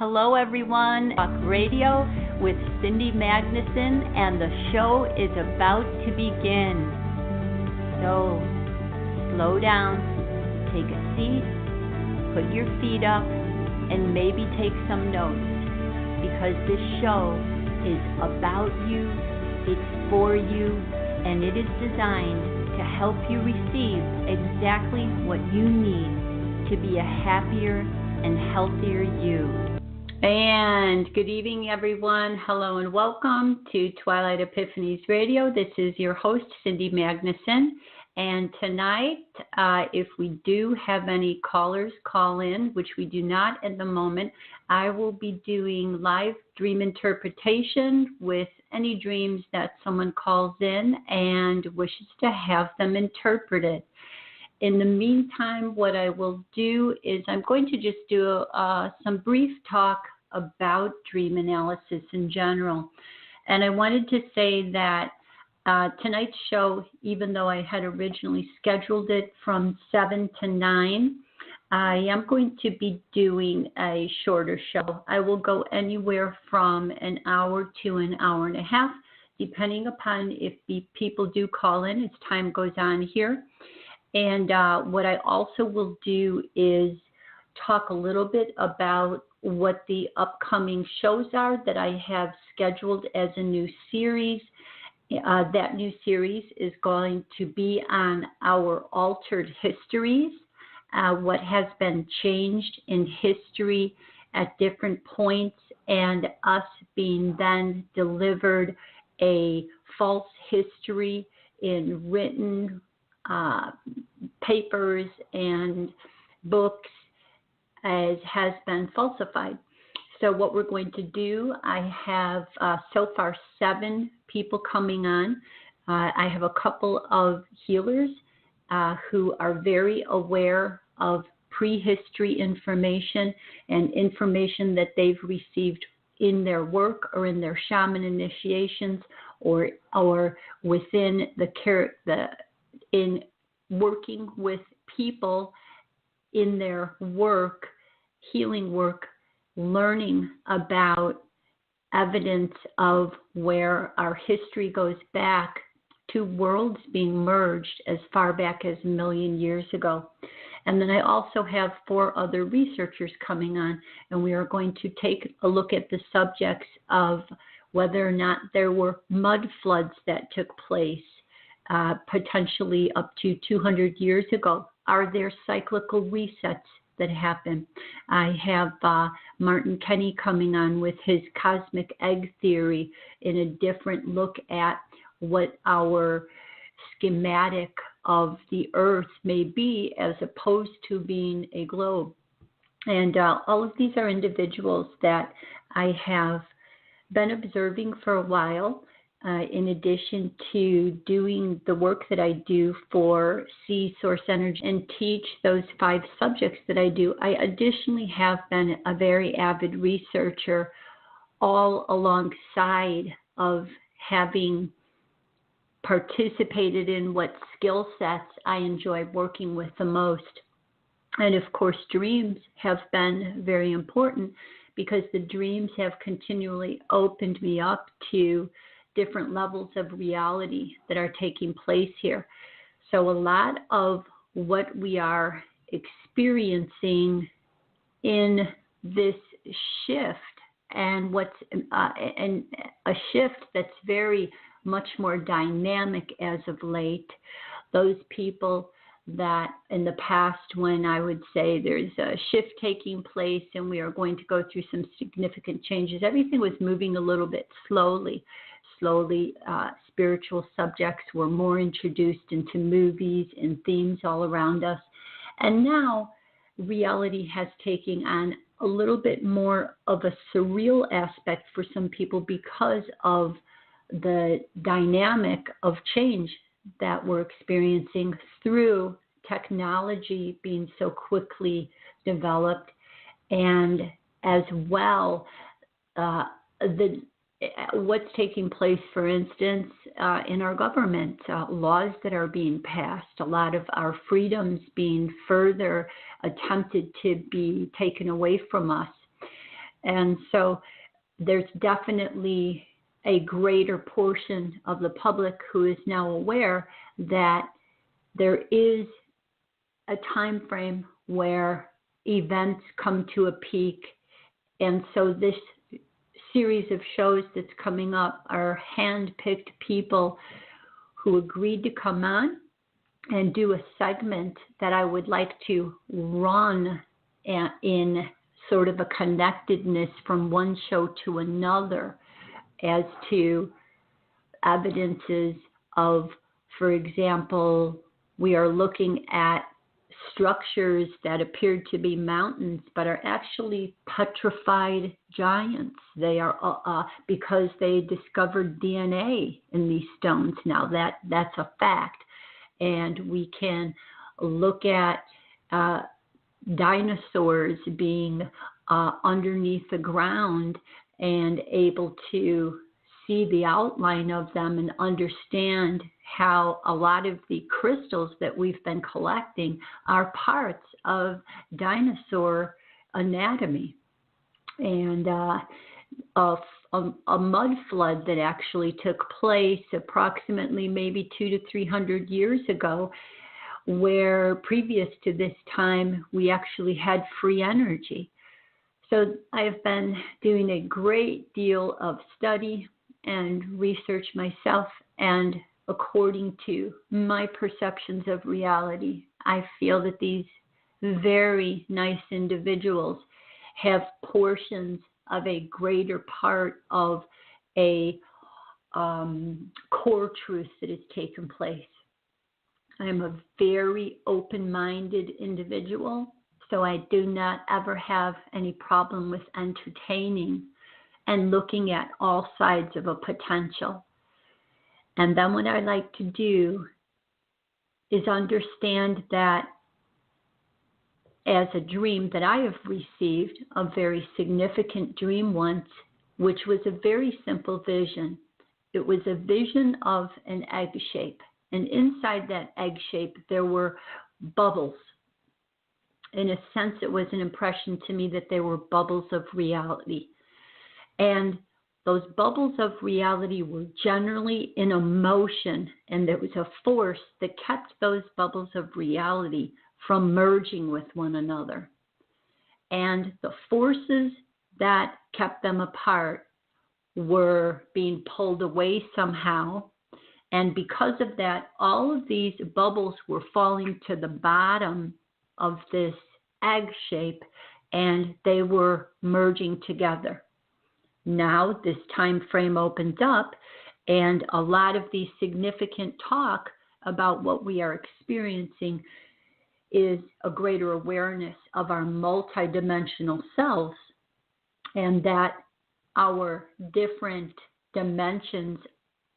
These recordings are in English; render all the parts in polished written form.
Hello everyone, Talk Radio with Cindy Magnuson, and the show is about to begin. So, slow down, take a seat, put your feet up, and maybe take some notes, because this show is about you, it's for you, and it is designed to help you receive exactly what you need to be a happier and healthier you. And good evening, everyone. Hello and welcome to Twilight Epiphanies Radio. This is your host, Cindy Magnuson. And tonight, if we do have any callers call in, which we do not at the moment, I will be doing live dream interpretation with any dreams that someone calls in and wishes to have them interpreted. In the meantime, what I will do is I'm going to just do some brief talk about dream analysis in general. And I wanted to say that tonight's show, even though I had originally scheduled it from 7 to 9, I am going to be doing a shorter show. I will go anywhere from an hour to an hour and a half, depending upon if the people do call in as time goes on here. And what I also will do is talk a little bit about what the upcoming shows are that I have scheduled as a new series. That new series is going to be on our altered histories, what has been changed in history at different points, and us being then delivered a false history in written papers and books as has been falsified. So what we're going to do, I have so far 7 people coming on. I have a couple of healers who are very aware of prehistory information and information that they've received in their work or in their shaman initiations or within in working with people in their work, healing work, learning about evidence of where our history goes back to worlds being merged as far back as 1 million years ago. And then I also have 4 other researchers coming on, and we are going to take a look at the subjects of whether or not there were mud floods that took place potentially up to 200 years ago. Are there cyclical resets that happen? I have Martin Kenny coming on with his cosmic egg theory in a different look at what our schematic of the earth may be as opposed to being a globe. And all of these are individuals that I have been observing for a while. In addition to doing the work that I do for Sea Source Energy and teach those 5 subjects that I do, I additionally have been a very avid researcher all alongside of having participated in what skill sets I enjoy working with the most. And of course, dreams have been very important because the dreams have continually opened me up to different levels of reality that are taking place here. So a lot of what we are experiencing in this shift and and a shift that's very much more dynamic as of late, those people that in the past when I would say there's a shift taking place and we are going to go through some significant changes, everything was moving a little bit slowly. Spiritual subjects were more introduced into movies and themes all around us. And now reality has taken on a little bit more of a surreal aspect for some people because of the dynamic of change that we're experiencing through technology being so quickly developed, and as well what's taking place, for instance, in our government, laws that are being passed, a lot of our freedoms being further attempted to be taken away from us. And so there's definitely a greater portion of the public who is now aware that there is a time frame where events come to a peak. And so this series of shows that's coming up are hand-picked people who agreed to come on and do a segment that I would like to run in sort of a connectedness from one show to another as to evidences of, for example, we are looking at structures that appeared to be mountains but are actually petrified giants. They are because they discovered DNA in these stones. Now that's a fact. And we can look at dinosaurs being underneath the ground and able to see the outline of them and understand how a lot of the crystals that we've been collecting are parts of dinosaur anatomy. And a mud flood that actually took place approximately maybe 200 to 300 years ago, where previous to this time we actually had free energy. So I have been doing a great deal of study and research myself, and according to my perceptions of reality, I feel that these very nice individuals have portions of a greater part of a core truth that has taken place. I'm a very open-minded individual, so I do not ever have any problem with entertaining and looking at all sides of a potential. And then what I like to do is understand that as a dream that I have received, a very significant dream once, which was a very simple vision. It was a vision of an egg shape. And inside that egg shape, there were bubbles. In a sense, it was an impression to me that there were bubbles of reality. And those bubbles of reality were generally in a motion, and there was a force that kept those bubbles of reality from merging with one another. And the forces that kept them apart were being pulled away somehow. And because of that, all of these bubbles were falling to the bottom of this egg shape, and they were merging together. Now this time frame opens up, and a lot of the significant talk about what we are experiencing is a greater awareness of our multidimensional selves, and that our different dimensions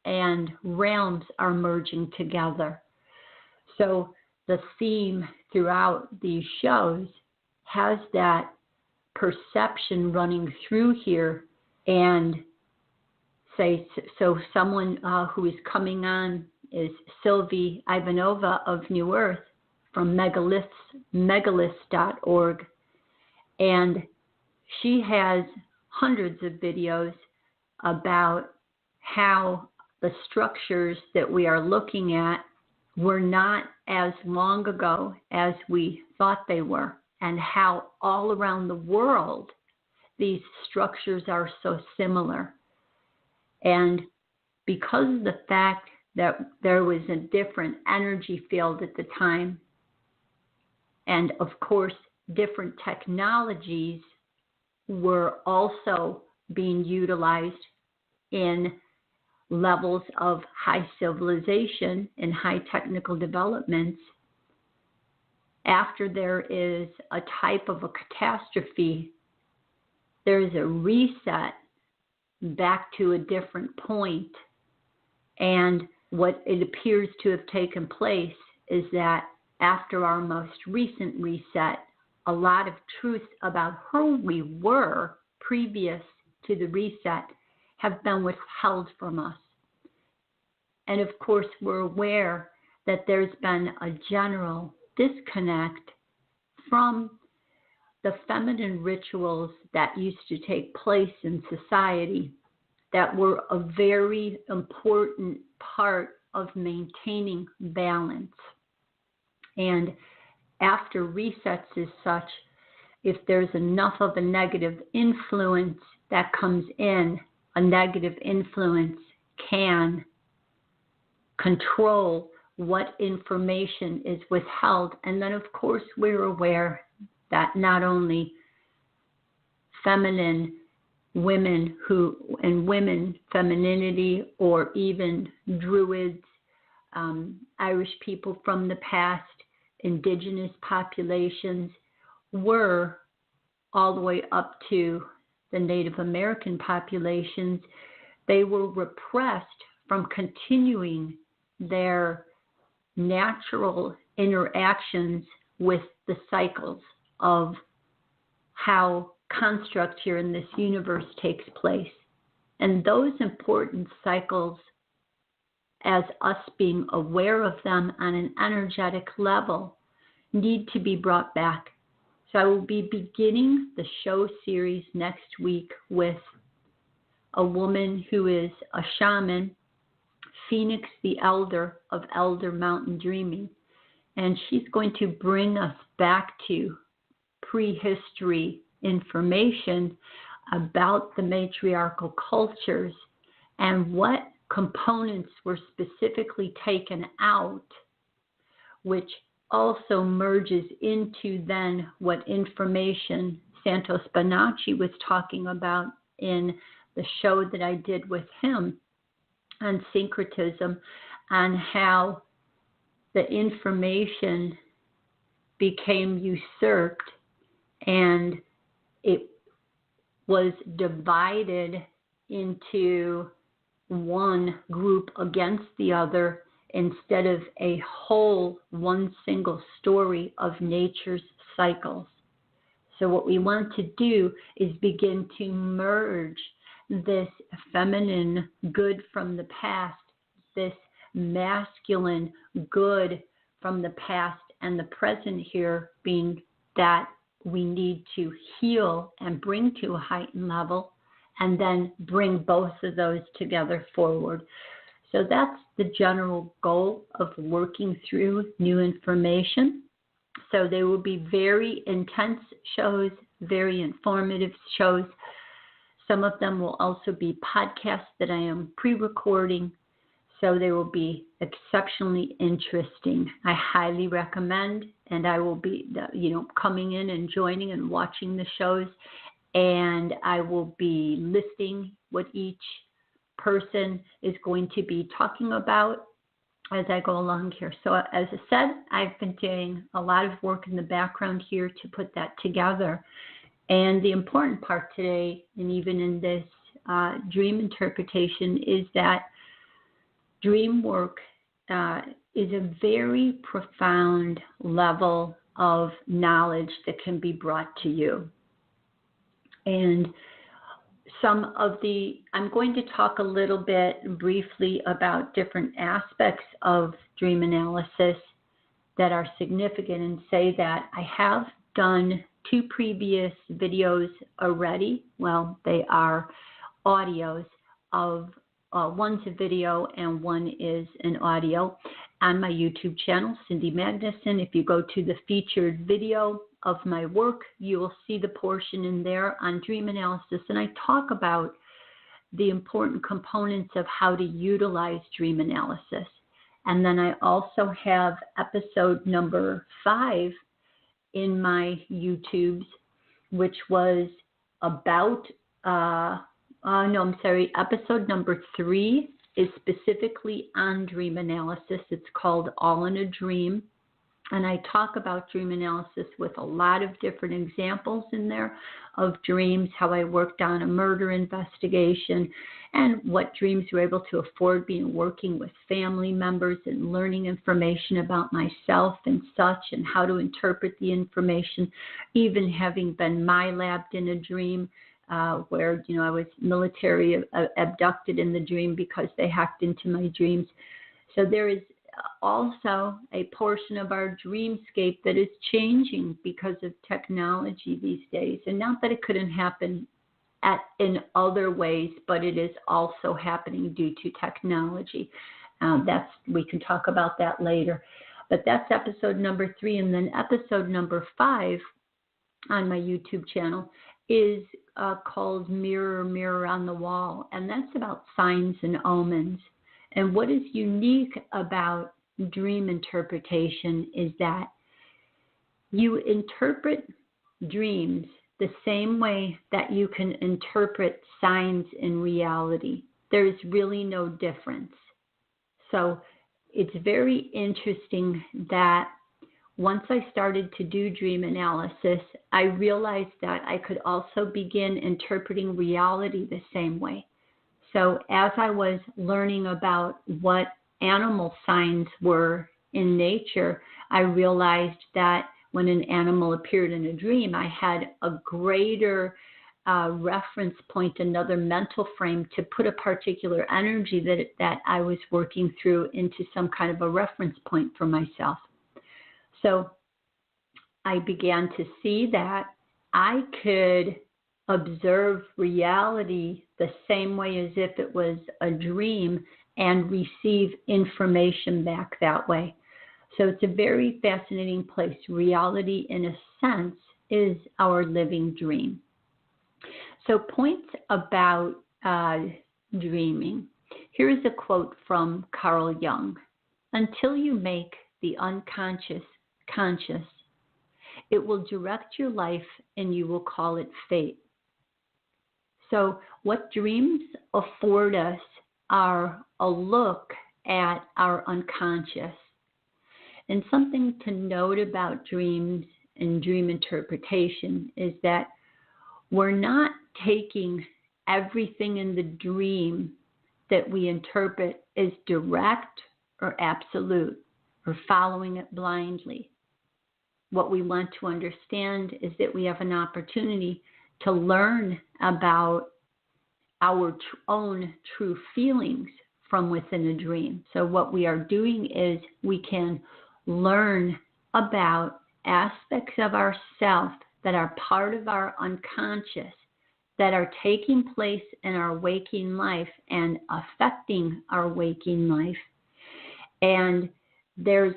and realms are merging together. So the theme throughout these shows has that perception running through here. And so someone who is coming on is Sylvie Ivanova of New Earth from megaliths.org. And she has hundreds of videos about how the structures that we are looking at were not as long ago as we thought they were, and how all around the world these structures are so similar. And because of the fact that there was a different energy field at the time, and of course different technologies were also being utilized in levels of high civilization and high technical developments, after there is a type of a catastrophe, there is a reset back to a different point. And what it appears to have taken place is that after our most recent reset, a lot of truths about who we were previous to the reset have been withheld from us. And of course, we're aware that there's been a general disconnect from the feminine rituals that used to take place in society that were a very important part of maintaining balance. And after resets as such, if there's enough of a negative influence that comes in, a negative influence can control what information is withheld. And then, of course, we're aware that not only feminine women women femininity, or even druids, Irish people from the past, indigenous populations, were all the way up to the Native American populations, they were repressed from continuing their natural interactions with the cycles of how construct here in this universe takes place. And those important cycles, as us being aware of them on an energetic level, need to be brought back. So I will be beginning the show series next week with a woman who is a shaman, Phoenix the Elder of Elder Mountain Dreaming. And she's going to bring us back to prehistory information about the matriarchal cultures and what components were specifically taken out, which also merges into then what information Santos Bonacci was talking about in the show that I did with him on syncretism, and how the information became usurped and it was divided into one group against the other instead of a whole, one single story of nature's cycles. So what we want to do is begin to merge this feminine good from the past, this masculine good from the past, and the present here being that we need to heal and bring to a heightened level, and then bring both of those together forward. So that's the general goal of working through new information. So they will be very intense shows, very informative shows. Some of them will also be podcasts that I am pre-recording, so they will be exceptionally interesting. I highly recommend, and I will be, coming in and joining and watching the shows, and I will be listing what each person is going to be talking about as I go along here. So as I said, I've been doing a lot of work in the background here to put that together. And the important part today, and even in this dream interpretation, is that dream work is a very profound level of knowledge that can be brought to you. And I'm going to talk a little bit briefly about different aspects of dream analysis that are significant, and say that I have done 2 previous videos already. Well, they are audios of one's a video and one is an audio on my YouTube channel, Cindy Magnuson. If you go to the featured video of my work, you will see the portion in there on dream analysis, and I talk about the important components of how to utilize dream analysis. And then I also have episode number 5 in my YouTubes, which was about, episode number 3 is specifically on dream analysis. It's called All in a Dream. And I talk about dream analysis with a lot of different examples in there of dreams, how I worked on a murder investigation, and what dreams were able to afford me in working with family members and learning information about myself and such, and how to interpret the information, even having been MyLabbed in a dream where, I was military abducted in the dream because they hacked into my dreams. So there is also a portion of our dreamscape that is changing because of technology these days. And not that it couldn't happen in other ways, but it is also happening due to technology. We can talk about that later. But that's episode number 3. And then episode number 5 on my YouTube channel is called Mirror, Mirror on the Wall. And that's about signs and omens. And what is unique about dream interpretation is that you interpret dreams the same way that you can interpret signs in reality. There's really no difference. So it's very interesting that once I started to do dream analysis, I realized that I could also begin interpreting reality the same way. So as I was learning about what animal signs were in nature, I realized that when an animal appeared in a dream, I had a greater reference point, another mental frame to put a particular energy that I was working through into some kind of a reference point for myself. So I began to see that I could observe reality the same way as if it was a dream and receive information back that way. So it's a very fascinating place. Reality, in a sense, is our living dream. So points about dreaming. Here is a quote from Carl Jung. Until you make the unconscious conscious, it will direct your life and you will call it fate. So what dreams afford us are a look at our unconscious. And something to note about dreams and dream interpretation is that we're not taking everything in the dream that we interpret as direct or absolute or following it blindly. What we want to understand is that we have an opportunity to learn about our own true feelings from within a dream. So what we are doing is we can learn about aspects of ourself that are part of our unconscious, that are taking place in our waking life and affecting our waking life. And there's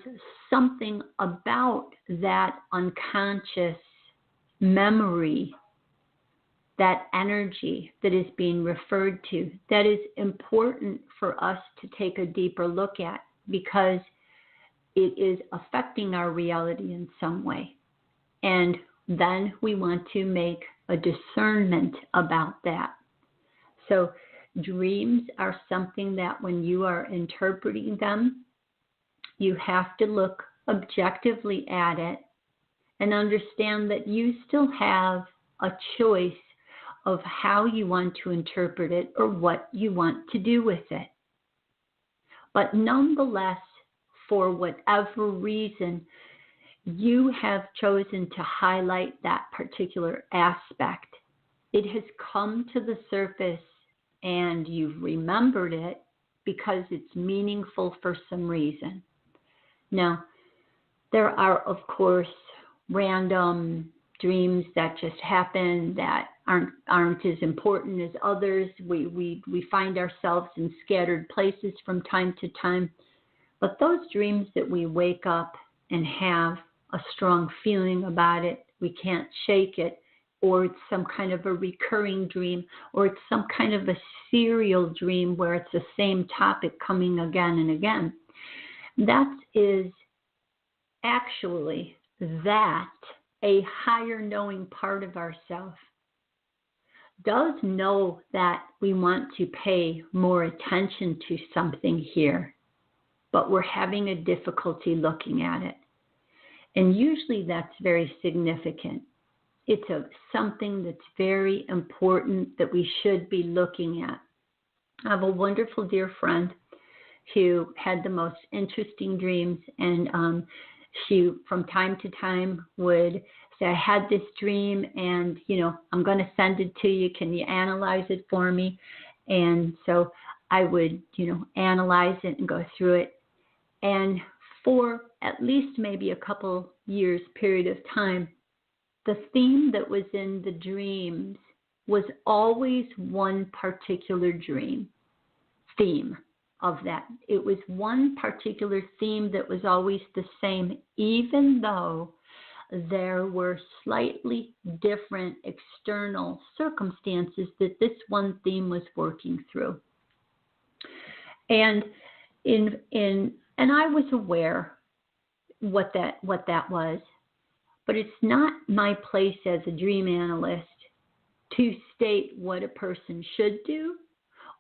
something about that unconscious memory, that energy that is being referred to, that is important for us to take a deeper look at because it is affecting our reality in some way. And then we want to make a discernment about that. So dreams are something that when you are interpreting them, you have to look objectively at it and understand that you still have a choice of how you want to interpret it or what you want to do with it. But nonetheless, for whatever reason, you have chosen to highlight that particular aspect. It has come to the surface and you've remembered it because it's meaningful for some reason. Now, there are, of course, random dreams that just happen that aren't as important as others. We find ourselves in scattered places from time to time. But those dreams that we wake up and have a strong feeling about it, we can't shake it, or it's some kind of a recurring dream, or it's some kind of a serial dream where it's the same topic coming again and again. That is actually that a higher knowing part of ourselves does know that we want to pay more attention to something here, but we're having a difficulty looking at it. And usually that's very significant. It's something that's very important that we should be looking at. I have a wonderful dear friend who had the most interesting dreams, and she from time to time would say, I had this dream and, I'm going to send it to you. Can you analyze it for me? And so I would, analyze it and go through it. And for at least maybe a couple years period of time, the theme that was in the dreams was always one particular dream theme of that. It was one particular theme that was always the same, even though there were slightly different external circumstances that this one theme was working through. And and I was aware what that was, but it's not my place as a dream analyst to state what a person should do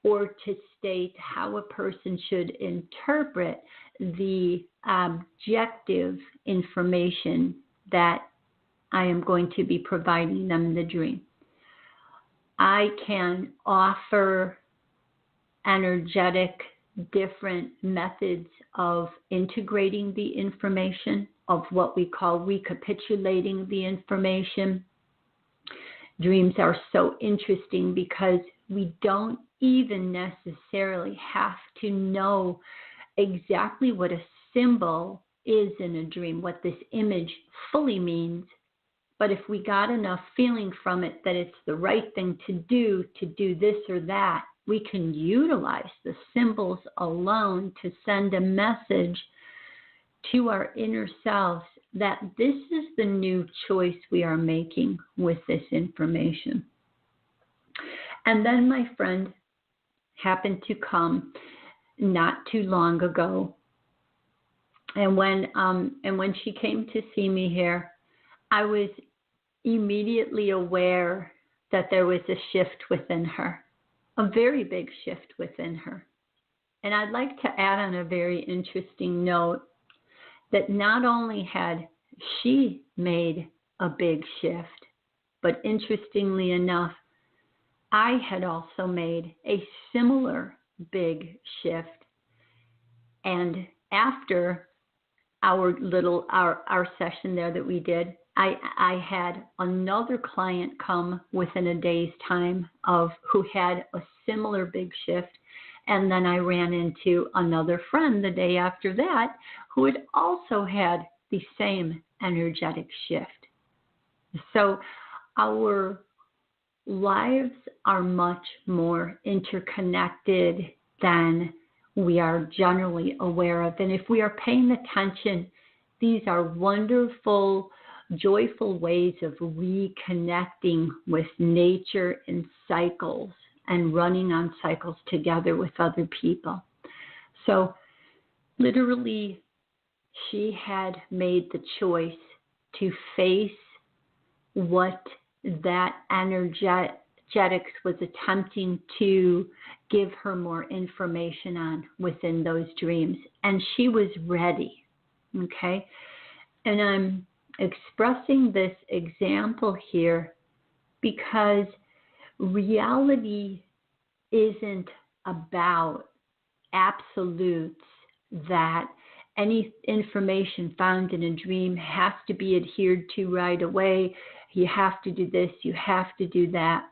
or to state how a person should interpret the objective information that I am going to be providing them in the dream. I can offer energetic, different methods of integrating the information, of what we call recapitulating the information. Dreams are so interesting because we don't even necessarily have to know exactly what a symbol is in a dream, what this image fully means. But if we got enough feeling from it that it's the right thing to do this or that, we can utilize the symbols alone to send a message to our inner selves that this is the new choice we are making with this information. And then my friend happened to come not too long ago. And when she came to see me here, I was immediately aware that there was a shift within her, a very big shift within her. And I'd like to add on a very interesting note that not only had she made a big shift, but interestingly enough, I had also made a similar big shift. And after our session there that we did, I had another client come within a day's time who had a similar big shift. And then I ran into another friend the day after that who had also had the same energetic shift. So our lives are much more interconnected than we are generally aware of. And if we are paying attention, these are wonderful, joyful ways of reconnecting with nature in cycles and running on cycles together with other people. So literally, she had made the choice to face what that energetics was attempting to give her more information on within those dreams. And she was ready, okay? And I'm expressing this example here because reality isn't about absolutes that any information found in a dream has to be adhered to right away. You have to do this, you have to do that.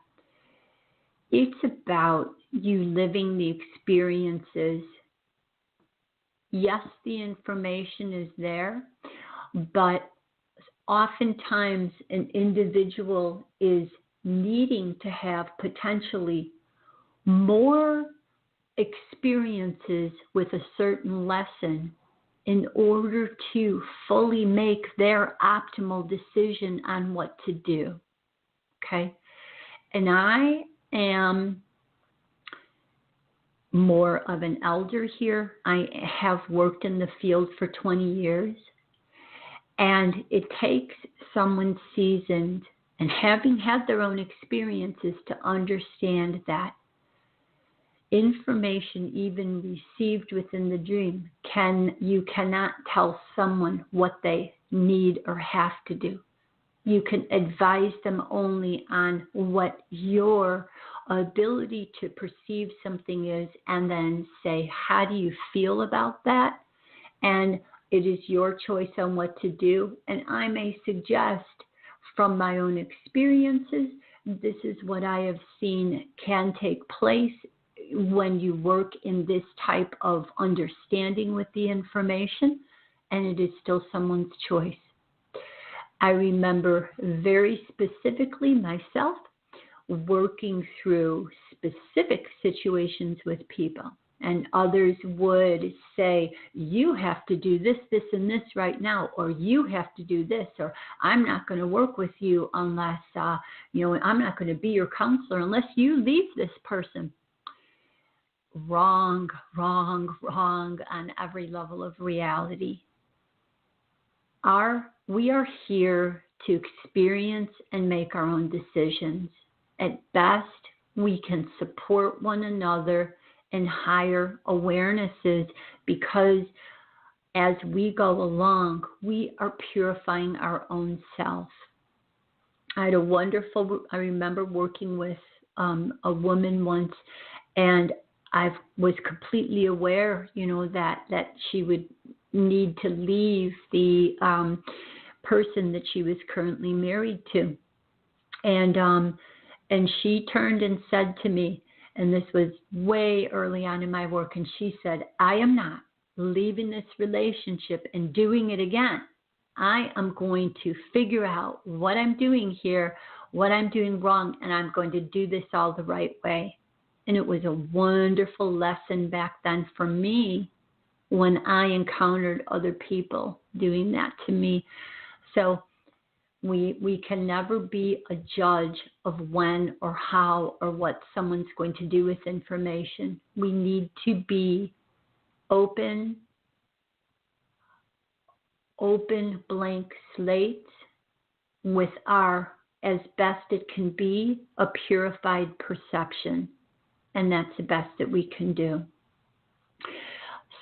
It's about you living the experiences. Yes, the information is there, but oftentimes an individual is needing to have potentially more experiences with a certain lesson in order to fully make their optimal decision on what to do. Okay? And I am more of an elder here. I have worked in the field for 20 years. And it takes someone seasoned and having had their own experiences to understand that information even received within the dream, you cannot tell someone what they need or have to do. You can advise them only on what your ability to perceive something is and then say, how do you feel about that? And it is your choice on what to do. And I may suggest from my own experiences, this is what I have seen can take place. when you work in this type of understanding with the information, and it is still someone's choice. I remember very specifically myself working through specific situations with people. And others would say, you have to do this, this, and this right now, or you have to do this, or I'm not going to work with you unless, I'm not going to be your counselor unless you leave this person. Wrong on every level of reality. We are here to experience and make our own decisions. At best, we can support one another in higher awarenesses, because as we go along, we are purifying our own self. I remember working with a woman once, and I was completely aware, that she would need to leave the person that she was currently married to. And she turned and said to me, and this was way early on in my work, and she said, I am not leaving this relationship and doing it again. I am going to figure out what I'm doing here, what I'm doing wrong, and I'm going to do this all the right way. And it was a wonderful lesson back then for me when I encountered other people doing that to me. So we can never be a judge of when or how or what someone's going to do with information. We need to be open blank slates with our, as best it can be, a purified perception. And that's the best that we can do.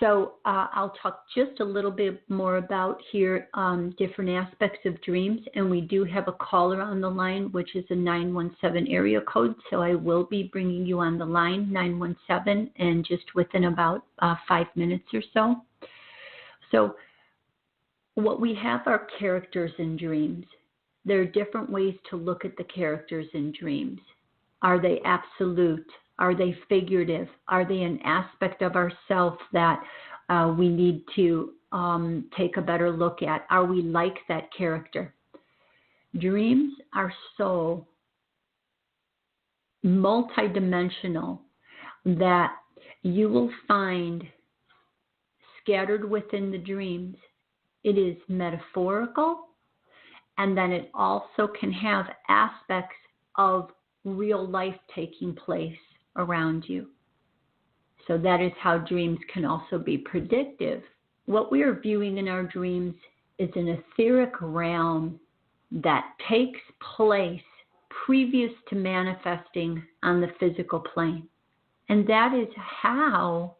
So I'll talk just a little bit more about here different aspects of dreams. And we do have a caller on the line, which is a 917 area code. So I will be bringing you on the line, 917, and just within about 5 minutes or so. So what we have are characters in dreams. There are different ways to look at the characters in dreams. Are they absolute? Are they figurative? Are they an aspect of ourself that we need to take a better look at? Are we like that character? Dreams are so multidimensional that you will find scattered within the dreams. It is metaphorical, and then it also can have aspects of real life taking place around you. So that is how dreams can also be predictive. What we are viewing in our dreams is an etheric realm that takes place previous to manifesting on the physical plane. And that is how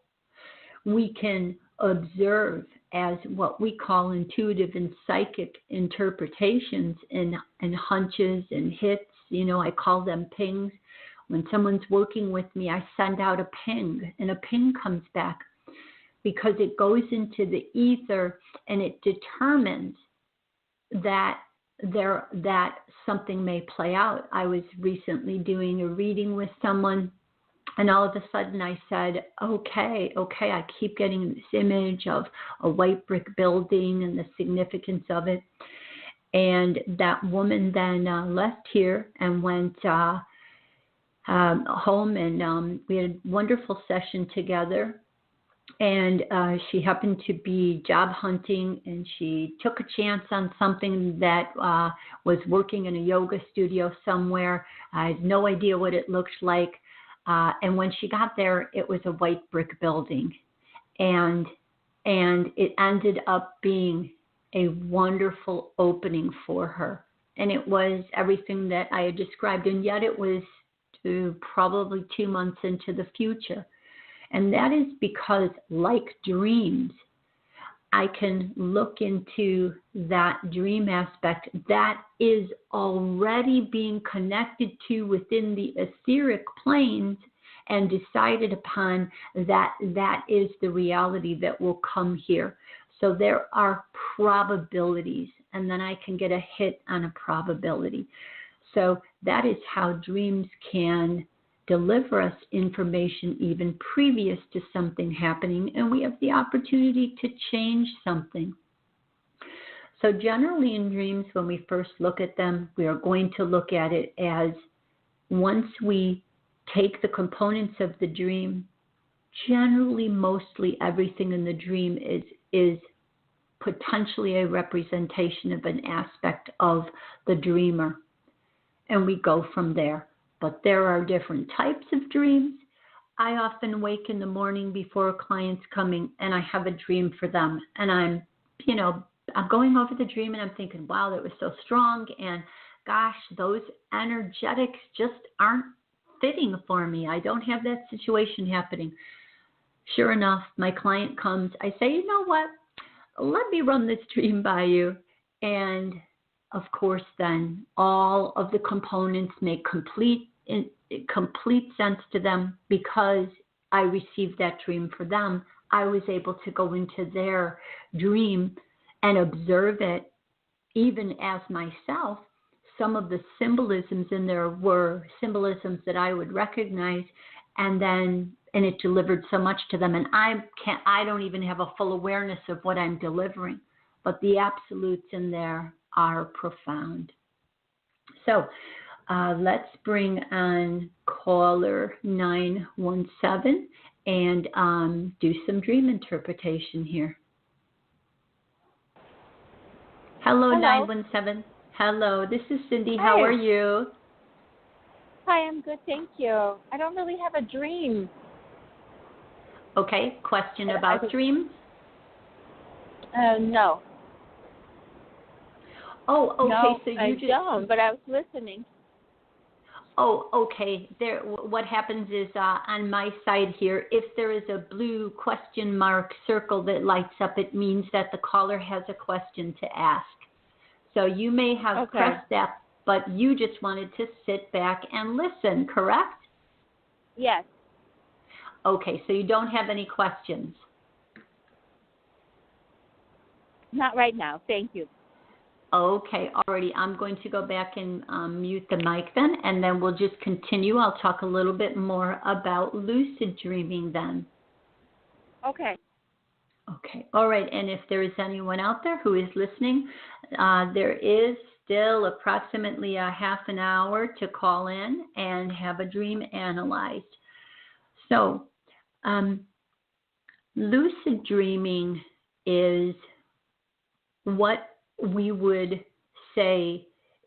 we can observe as what we call intuitive and psychic interpretations and hunches and hits. I call them pings. When someone's working with me, I send out a ping, and a ping comes back because it goes into the ether and it determines that something may play out. I was recently doing a reading with someone, and all of a sudden I said, okay, I keep getting this image of a white brick building and the significance of it. And that woman then left here and went home, and we had a wonderful session together. And she happened to be job hunting, and she took a chance on something that was working in a yoga studio somewhere. I had no idea what it looked like. And when she got there, it was a white brick building. And it ended up being a wonderful opening for her. And it was everything that I had described, and yet it was probably 2 months into the future. And that is because, like dreams, I can look into that dream aspect that is already being connected to within the etheric planes and decided upon that is the reality that will come here. So there are probabilities, and then I can get a hit on a probability. So that is how dreams can deliver us information even previous to something happening, and we have the opportunity to change something. So generally in dreams, when we first look at them, we are going to look at it as, once we take the components of the dream, generally mostly everything in the dream is potentially a representation of an aspect of the dreamer, and we go from there. But there are different types of dreams. I often wake in the morning before a client's coming and I have a dream for them, and I'm going over the dream and I'm thinking, wow, that was so strong, and gosh, those energetics just aren't fitting for me. I don't have that situation happening. Sure enough, my client comes. I say, you know what? Let me run this dream by you. And of course, then all of the components make complete sense to them because I received that dream for them. I was able to go into their dream and observe it even as myself. Some of the symbolisms in there were symbolisms that I would recognize, and it delivered so much to them. And I don't even have a full awareness of what I'm delivering, but the absolutes in there are profound. So let's bring on caller 917 and do some dream interpretation here. Hello. 917. Hello, this is Cindy. Hi. How are you? Hi, I'm good, thank you. I don't really have a dream. Okay, question about dreams? No. Oh, okay. No, So you I just don't, but I was listening. Oh, okay. There. What happens is on my side here, if there is a blue question mark circle that lights up, it means that the caller has a question to ask. So you may have pressed that, but you just wanted to sit back and listen, correct? Yes. Okay, so you don't have any questions? Not right now, thank you. Okay, alrighty. I'm going to go back and mute the mic then, and then we'll just continue. I'll talk a little bit more about lucid dreaming then. Okay. Okay, all right. And if there is anyone out there who is listening, there is still approximately a half an hour to call in and have a dream analyzed. So, lucid dreaming is what we would say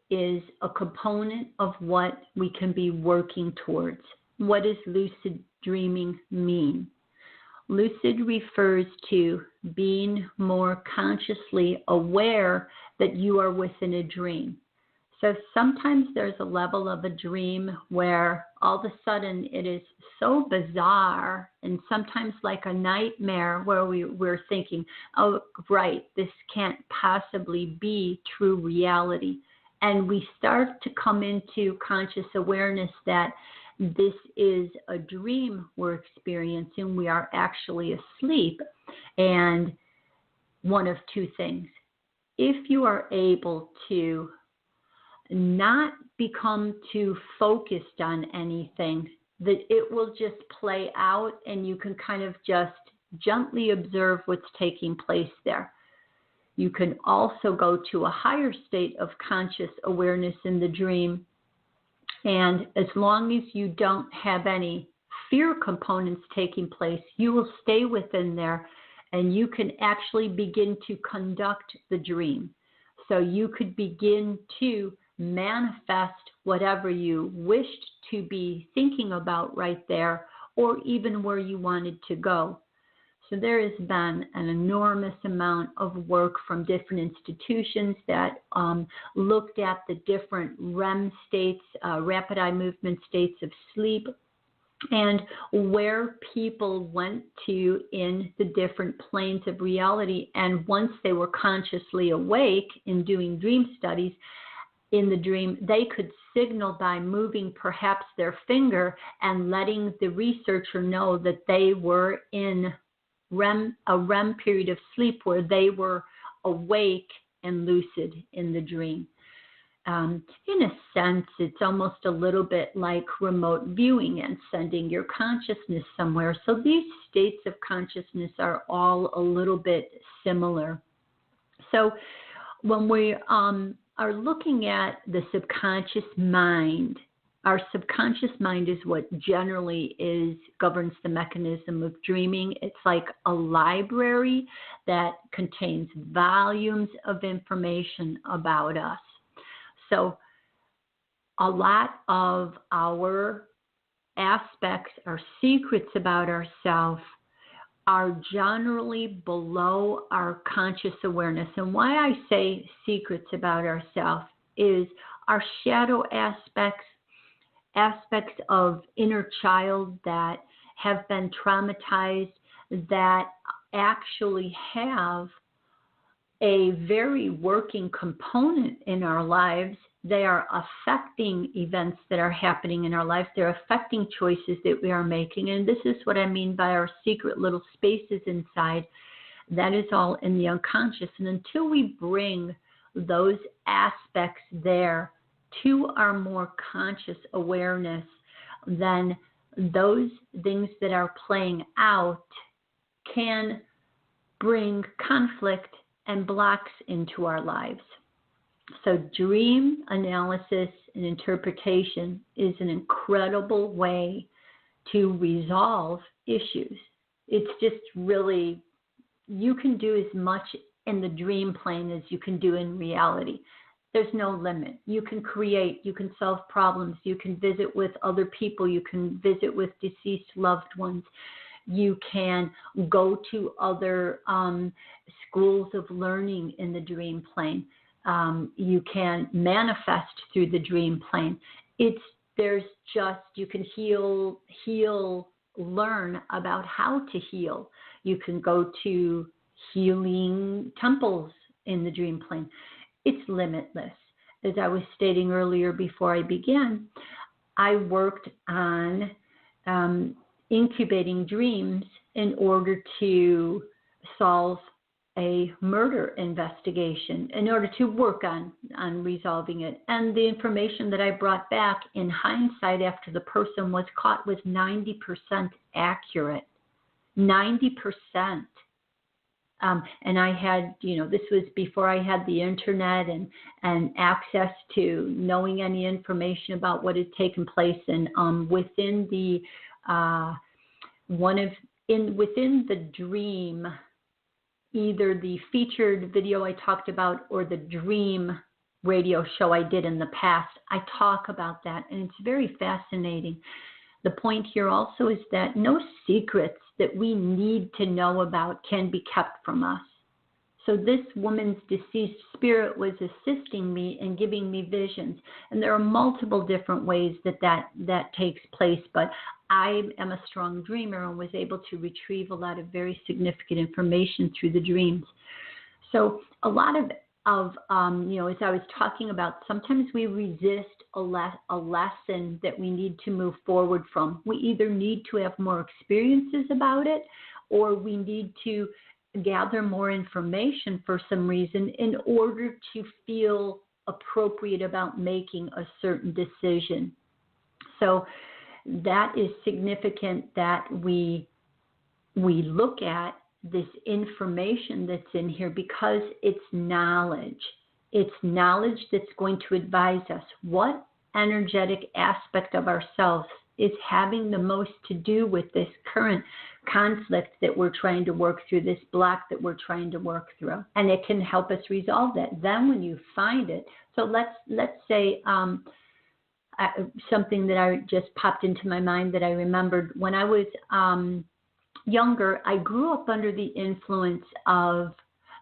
is a component of what we can be working towards. What does lucid dreaming mean? Lucid refers to being more consciously aware that you are within a dream. So sometimes there's a level of a dream where all of a sudden it is so bizarre and sometimes like a nightmare where we're thinking, oh, right, this can't possibly be true reality. And we start to come into conscious awareness that this is a dream we're experiencing. We are actually asleep. And one of two things. If you are able to not become too focused on anything, that it will just play out and you can kind of just gently observe what's taking place there. You can also go to a higher state of conscious awareness in the dream, and as long as you don't have any fear components taking place, you will stay within there and you can actually begin to conduct the dream. So you could begin to manifest whatever you wished to be thinking about right there, or even where you wanted to go. So there has been an enormous amount of work from different institutions that looked at the different REM states, rapid eye movement states of sleep, and where people went to in the different planes of reality. And once they were consciously awake in doing dream studies, in the dream, they could signal by moving perhaps their finger and letting the researcher know that they were in a REM period of sleep where they were awake and lucid in the dream. in a sense, it's almost a little bit like remote viewing and sending your consciousness somewhere. So these states of consciousness are all a little bit similar. So when we are looking at the subconscious mind, our subconscious mind is what generally governs the mechanism of dreaming. It's like a library that contains volumes of information about us. So a lot of our aspects, our secrets about ourselves, are generally below our conscious awareness. And why I say secrets about ourselves is our shadow aspects of inner child that have been traumatized, that actually have a very working component in our lives. They are affecting events that are happening in our lives. They're affecting choices that we are making. And this is what I mean by our secret little spaces inside. That is all in the unconscious. And until we bring those aspects there to our more conscious awareness, then those things that are playing out can bring conflict and blocks into our lives. So dream analysis and interpretation is an incredible way to resolve issues. It's just really, you can do as much in the dream plane as you can do in reality. There's no limit. You can create, you can solve problems, you can visit with other people, you can visit with deceased loved ones. You can go to other schools of learning in the dream plane. You can manifest through the dream plane. You can learn about how to heal. You can go to healing temples in the dream plane. It's limitless. As I was stating earlier before I began, I worked on incubating dreams in order to solve a murder investigation, in order to work on resolving it. And the information that I brought back in hindsight after the person was caught was 90% accurate. 90%. And I had, this was before I had the internet and access to knowing any information about what had taken place. And within the within the dream, either the featured video I talked about or the dream radio show I did in the past, I talk about that, and it's very fascinating. The point here also is that no secrets that we need to know about can be kept from us. So this woman's deceased spirit was assisting me and giving me visions. And there are multiple different ways that takes place, but I am a strong dreamer and was able to retrieve a lot of very significant information through the dreams. So a lot of as I was talking about, sometimes we resist a lesson that we need to move forward from. We either need to have more experiences about it, or we need to gather more information for some reason in order to feel appropriate about making a certain decision. So that is significant that we look at this information that's in here, because it's knowledge. It's knowledge that's going to advise us what energetic aspect of ourselves is having the most to do with this current conflict that we're trying to work through, this block that we're trying to work through. And it can help us resolve that. Then when you find it, so let's say something that I just popped into my mind that I remembered. When I was younger, I grew up under the influence of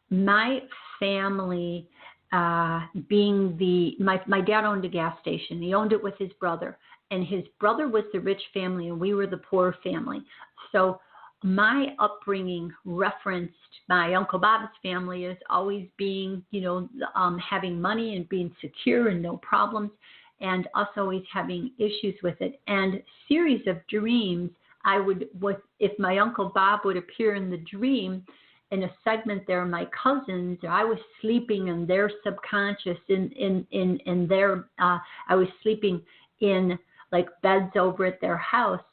my family being my dad owned a gas station. He owned it with his brother, and his brother was the rich family and we were the poor family. So my upbringing referenced my Uncle Bob's family as always being, having money and being secure and no problems, and us always having issues with it. And series of dreams, if my Uncle Bob would appear in the dream, in a segment there, my cousins, I was sleeping in their subconscious, in their, I was sleeping in like beds over at their house.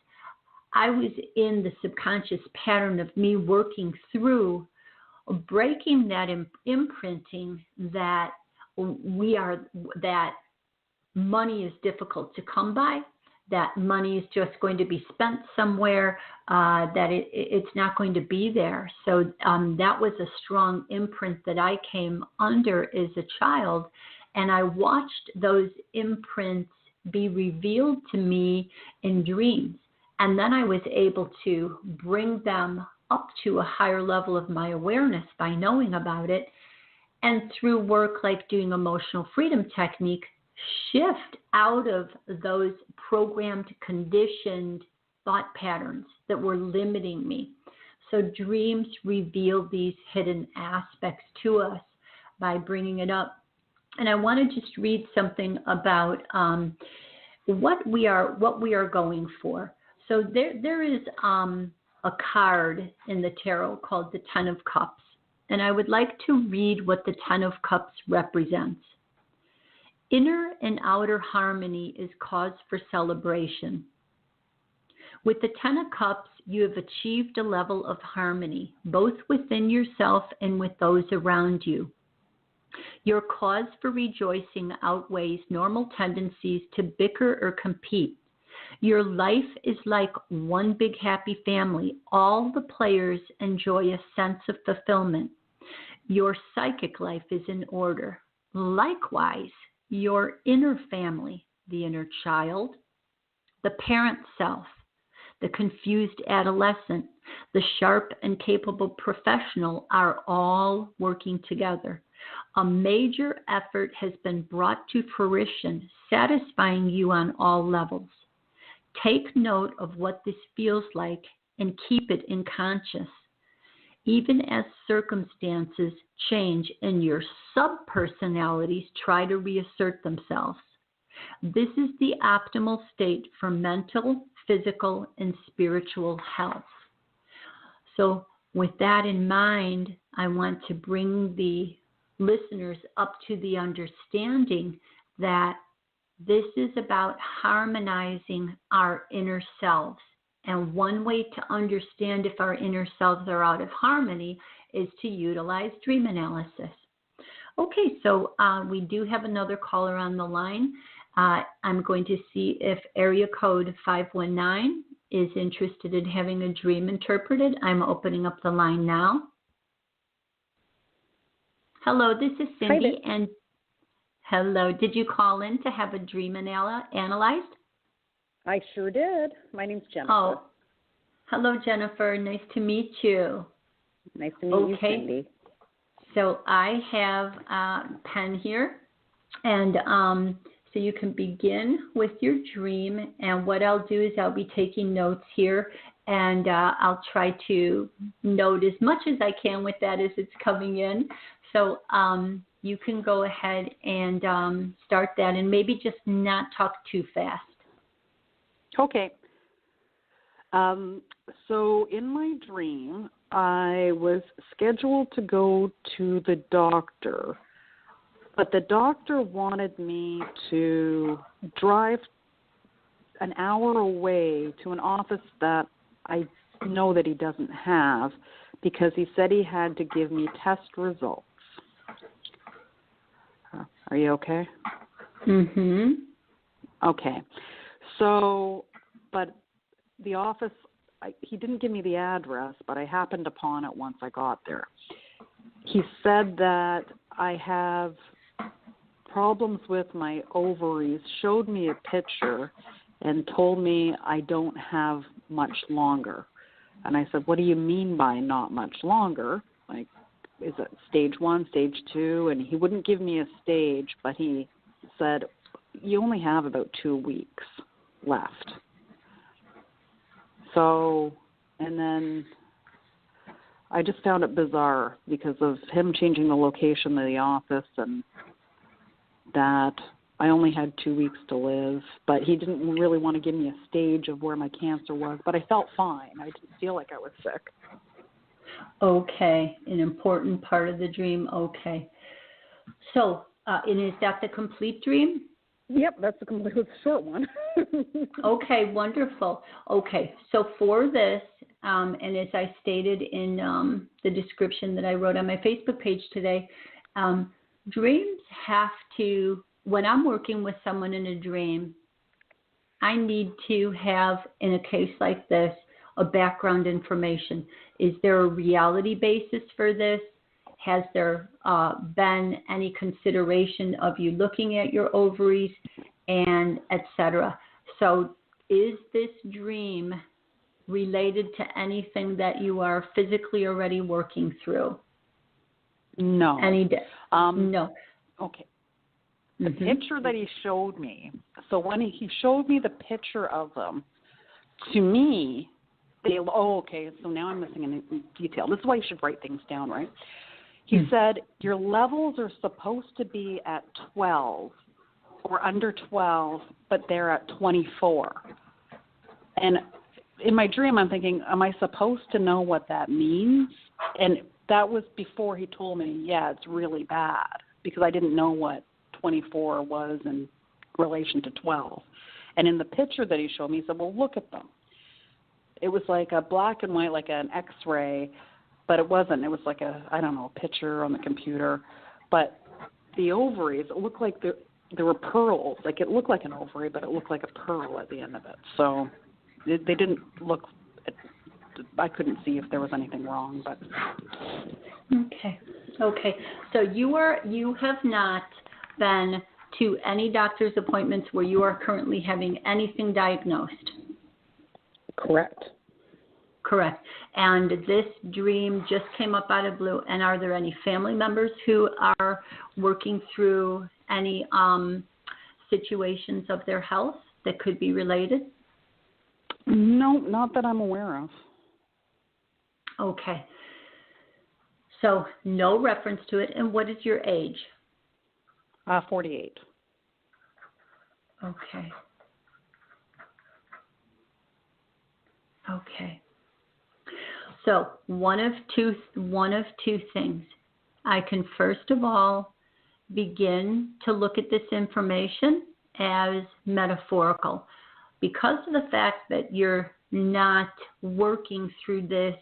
I was in the subconscious pattern of me working through breaking that imprinting that that money is difficult to come by, that money is just going to be spent somewhere, that it's not going to be there. So that was a strong imprint that I came under as a child, and I watched those imprints be revealed to me in dreams. And then I was able to bring them up to a higher level of my awareness by knowing about it. And through work like doing emotional freedom technique, shift out of those programmed, conditioned thought patterns that were limiting me. So dreams reveal these hidden aspects to us by bringing it up. And I want to just read something about what we are going for. So there is a card in the tarot called the Ten of Cups. And I would like to read what the Ten of Cups represents. Inner and outer harmony is cause for celebration. With the Ten of Cups, you have achieved a level of harmony, both within yourself and with those around you. Your cause for rejoicing outweighs normal tendencies to bicker or compete. Your life is like one big happy family. All the players enjoy a sense of fulfillment. Your psychic life is in order. Likewise, your inner family, the inner child, the parent self, the confused adolescent, the sharp and capable professional are all working together. A major effort has been brought to fruition, satisfying you on all levels. Take note of what this feels like and keep it in conscious. Even as circumstances change and your subpersonalities try to reassert themselves. This is the optimal state for mental, physical, and spiritual health. So with that in mind, I want to bring the listeners up to the understanding that this is about harmonizing our inner selves. And one way to understand if our inner selves are out of harmony is to utilize dream analysis. Okay, so we do have another caller on the line. I'm going to see if area code 519 is interested in having a dream interpreted. I'm opening up the line now. Hello, this is Cindy. And hello, did you call in to have a dream analyzed? I sure did. My name's Jennifer. Oh, hello, Jennifer. Nice to meet you. Nice to meet you, Cindy. So I have a pen here, and so you can begin with your dream. And what I'll do is I'll be taking notes here, and I'll try to note as much as I can with that as it's coming in. So you can go ahead and start that, and maybe just not talk too fast. Okay. So in my dream, I was scheduled to go to the doctor, but the doctor wanted me to drive an hour away to an office that I know that he doesn't have because he said he had to give me test results. Are you okay? Mm-hmm. Okay. So, but the office, he didn't give me the address, but I happened upon it once I got there. He said that I have problems with my ovaries, showed me a picture, and told me I don't have much longer. And I said, what do you mean by not much longer? Like, is it stage 1, stage 2? And he wouldn't give me a stage, but he said, you only have about 2 weeks left. So, and then I just found it bizarre because of him changing the location of the office and that I only had 2 weeks to live, but he didn't really want to give me a stage of where my cancer was, but I felt fine. I didn't feel like I was sick. Okay, an important part of the dream. Okay. So, and is that the complete dream? Yep, that's the complete short one. Okay, wonderful. Okay, so for this, and as I stated in the description that I wrote on my Facebook page today, dreams have to, when I'm working with someone in a dream, I need to have, in a case like this, a background information. Is there a reality basis for this? Has there been any consideration of you looking at your ovaries, and etc.? So is this dream related to anything that you are physically already working through? No. No. Okay. The picture that he showed me, so when he showed me the picture of them, to me, okay, so now I'm missing a detail. This is why you should write things down, right? He said your levels are supposed to be at 12 or under 12, but they're at 24. And in my dream, I'm thinking, am I supposed to know what that means? And that was before he told me, yeah, it's really bad, because I didn't know what 24 was in relation to 12. And in the picture that he showed me, he said, well, look at them. It was like a black and white, like an X-ray, but it wasn't. It was like a picture on the computer. But the ovaries, it looked like there were pearls. Like it looked like an ovary, but it looked like a pearl at the end of it. So they didn't look, I couldn't see if there was anything wrong. But Okay. So you have not been to any doctor's appointments where you are currently having anything diagnosed? Correct. And this dream just came up out of blue. And are there any family members who are working through any situations of their health that could be related? No, not that I'm aware of. Okay. So no reference to it. And what is your age? 48. Okay. So one of two things. I can first of all begin to look at this information as metaphorical, because of the fact that you're not working through this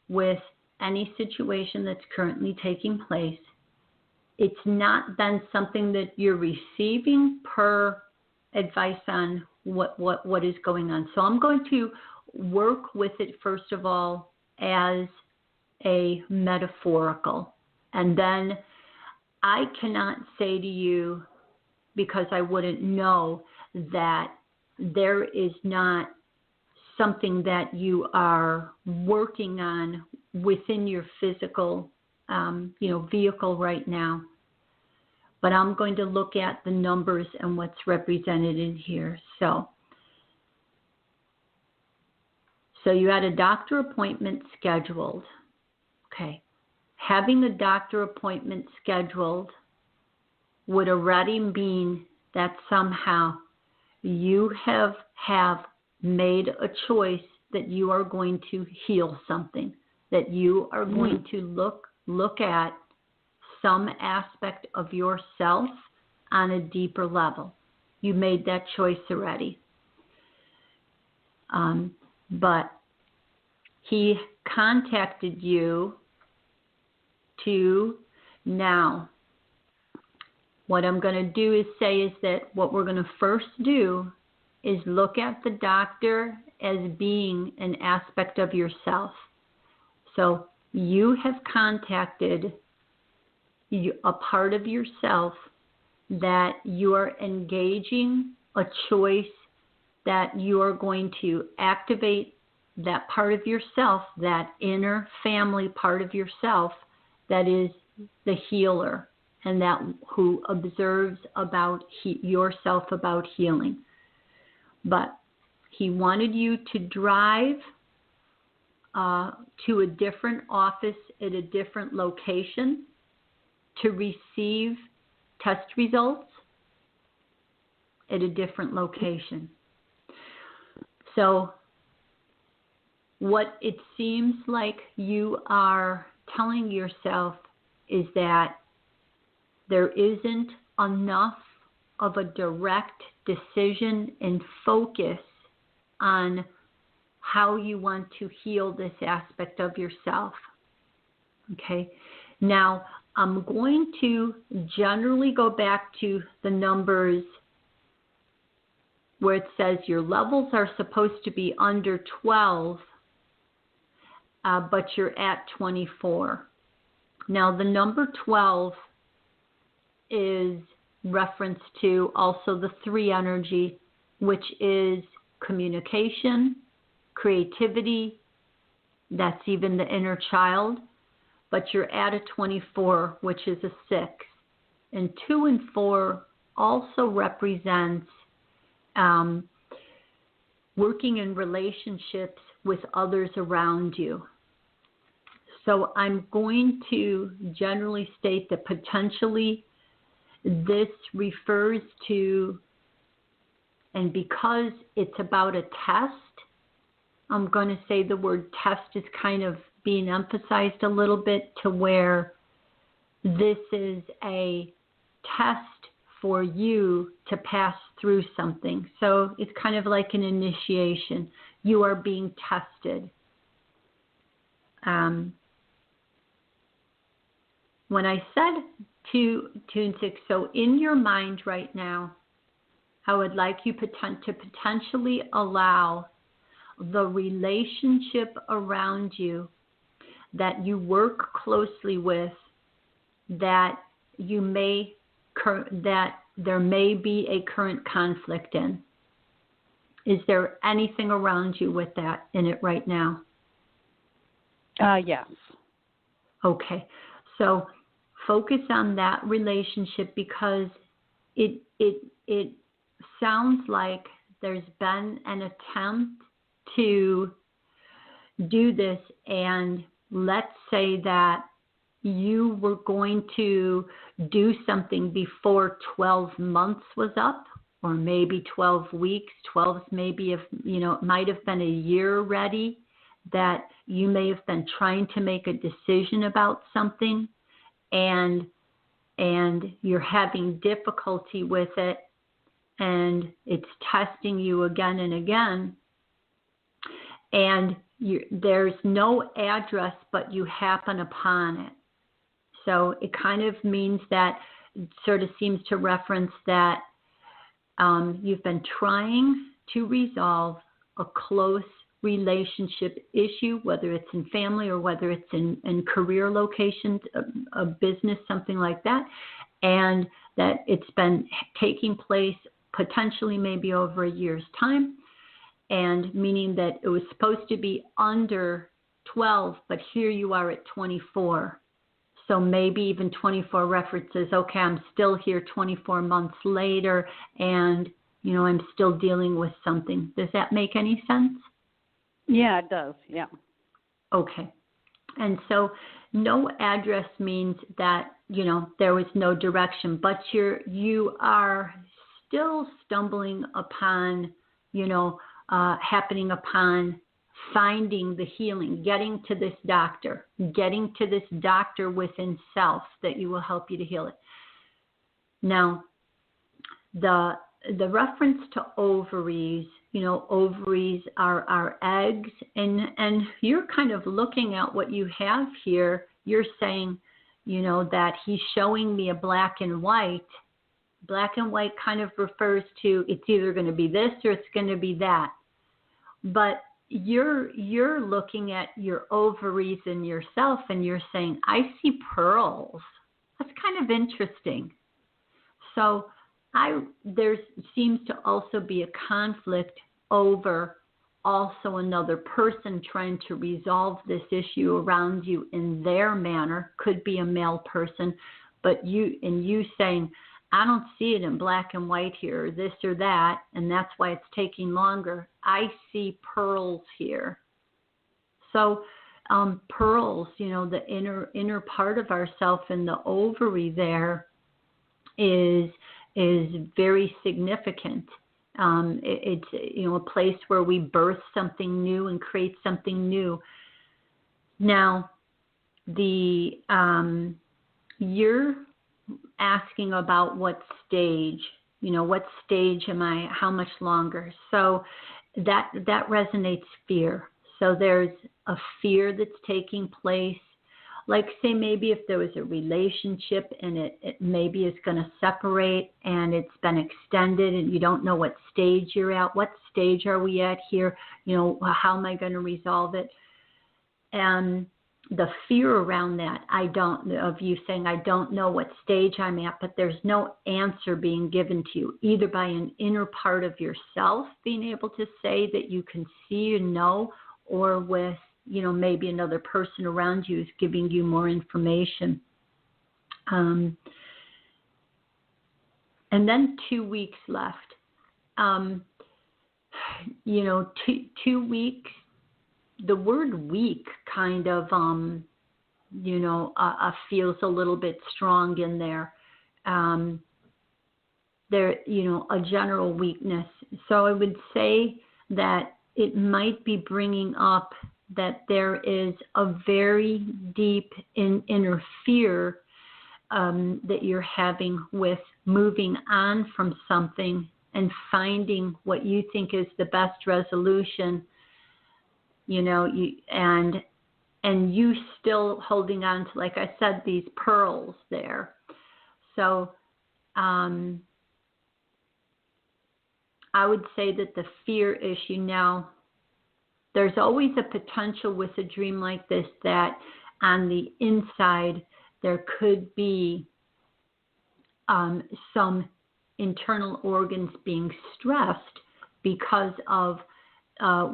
with any situation that's currently taking place. It's not then something that you're receiving per advice on what is going on. So I'm going to work with it first of all as a metaphorical. And then I cannot say to you, because I wouldn't know, that there is not something that you are working on within your physical vehicle right now. But I'm going to look at the numbers and what's represented in here. So you had a doctor appointment scheduled. Okay. Having a doctor appointment scheduled would already mean that somehow you have made a choice that you are going to heal something, that you are going to look at some aspect of yourself on a deeper level. You made that choice already. But he contacted you to now. What I'm going to do is that what we're going to first do is look at the doctor as being an aspect of yourself. So you have contacted a part of yourself that you are engaging a choice that you are going to activate that part of yourself, that inner family part of yourself that is the healer and that who observes about yourself about healing. But he wanted you to drive to a different office at a different location to receive test results at a different location. So what it seems like you are telling yourself is that there isn't enough of a direct decision and focus on how you want to heal this aspect of yourself. Okay. Now, I'm going to generally go back to the numbers where it says your levels are supposed to be under 12, but you're at 24. Now, the number 12 is reference to also the 3 energy, which is communication, creativity, that's even the inner child, but you're at a 24, which is a 6. And 2 and 4 also represents working in relationships with others around you. So I'm going to generally state that potentially this refers to, and because it's about a test, I'm going to say the word test is kind of being emphasized a little bit, to where this is a test for you to pass through something. So it's kind of like an initiation. You are being tested. When I said 2 and 6, so in your mind right now, I would like you to potentially allow the relationship around you that you work closely with, that you may that there may be a current conflict in. Is there anything around you with that in it right now? Yes. Okay. So focus on that relationship, because it sounds like there's been an attempt to do this, and let's say that you were going to do something before 12 months was up, or maybe 12 weeks, 12 maybe, if it might have been a year already, that you may have been trying to make a decision about something, and you're having difficulty with it, and it's testing you again and again, and there's no address, but you happen upon it. So it kind of means that, it sort of seems to reference that you've been trying to resolve a close relationship issue, whether it's in family or whether it's in career locations, a business, something like that, and that it's been taking place potentially maybe over a year's time, and meaning that it was supposed to be under 12, but here you are at 24. So maybe even 24 references, okay, I'm still here 24 months later, and, I'm still dealing with something. Does that make any sense? Yeah, it does. Yeah. Okay. And so no address means that, there was no direction, but you are still stumbling upon, happening upon finding the healing, getting to this doctor within self that you will help you to heal it. Now, the reference to ovaries, ovaries are our eggs, and you're kind of looking at what you have here. You're saying, that he's showing me a black and white. Black and white kind of refers to, it's either going to be this or it's going to be that. But you're looking at your ovaries in yourself, and you're saying, I see pearls. That's kind of interesting. So there seems to also be a conflict over also another person trying to resolve this issue around you in their manner. Could be a male person, but you saying, I don't see it in black and white here, or this or that, and that's why it's taking longer. I see pearls here. So pearls, the inner part of ourself in the ovary there is very significant. It's a place where we birth something new and create something new. Now, you're asking about what stage. What stage am I? How much longer? So that resonates fear. So there's a fear that's taking place. Like, say, maybe if there was a relationship and it maybe is going to separate and it's been extended and you don't know what stage you're at. What stage are we at here? How am I going to resolve it? And the fear around that, of you saying, I don't know what stage I'm at, but there's no answer being given to you, either by an inner part of yourself being able to say that you can see and know, or with, maybe another person around you is giving you more information. And then 2 weeks left. 2 weeks, the word week kind of, feels a little bit strong in there. A general weakness. So I would say that it might be bringing up that there is a very deep inner fear that you're having with moving on from something and finding what you think is the best resolution. And you still holding on to, like I said, these pearls there. So I would say that the fear issue now, there's always a potential with a dream like this that on the inside there could be some internal organs being stressed because of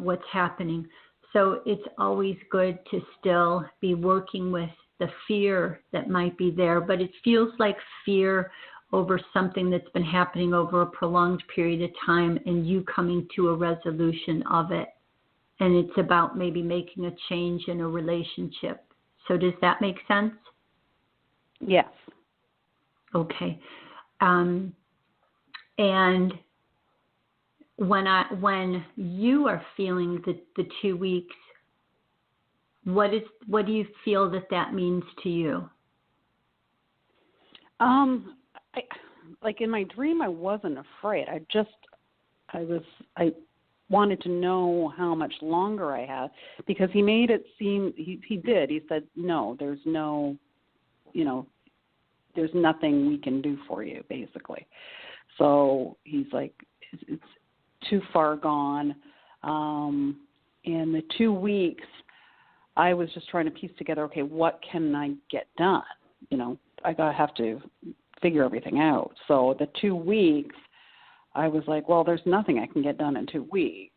what's happening. So it's always good to still be working with the fear that might be there, but it feels like fear over something that's been happening over a prolonged period of time and you coming to a resolution of it. And it's about maybe making a change in a relationship. So does that make sense? Yes. Okay. And when you are feeling the 2 weeks, what do you feel that means to you? Like in my dream, I wasn't afraid. I wanted to know how much longer I had, because he made it seem, he did. He said, no, there's nothing we can do for you, basically. So he's like, it's too far gone. In the 2 weeks, I was just trying to piece together, okay, what can I get done? I have to figure everything out. So the 2 weeks, I was like, well, there's nothing I can get done in 2 weeks.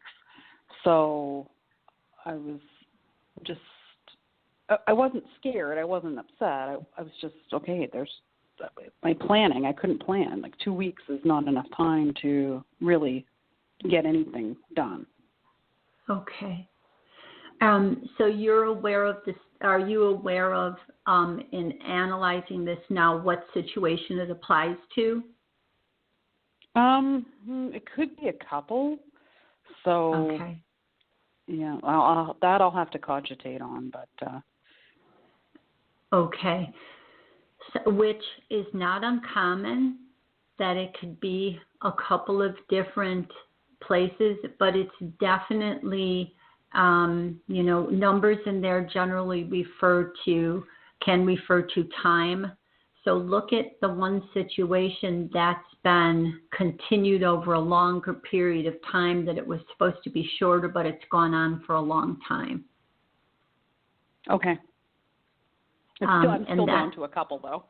So I wasn't scared. I wasn't upset. I was just, okay, there's my planning. I couldn't plan. Like 2 weeks is not enough time to really get anything done. Okay. So you're aware of this. Are you aware of, in analyzing this now, what situation it applies to? It could be a couple. So, okay. Yeah, I'll have to cogitate on, but. Okay. So, which is not uncommon, that it could be a couple of different places, but it's definitely, numbers in there generally can refer to time. So look at the one situation that's been continued over a longer period of time, that it was supposed to be shorter, but it's gone on for a long time. Okay. I'm still down to a couple, though.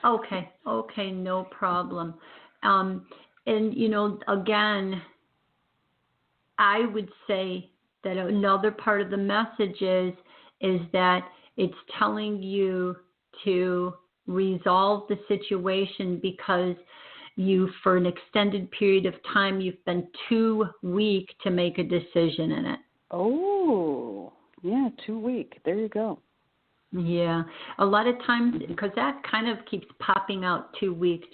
Okay, no problem. And, again, I would say that another part of the message is that it's telling you to resolve the situation because for an extended period of time, you've been too weak to make a decision in it. Oh, yeah, 2 weeks. There you go. Yeah, a lot of times, because that kind of keeps popping out 2 week.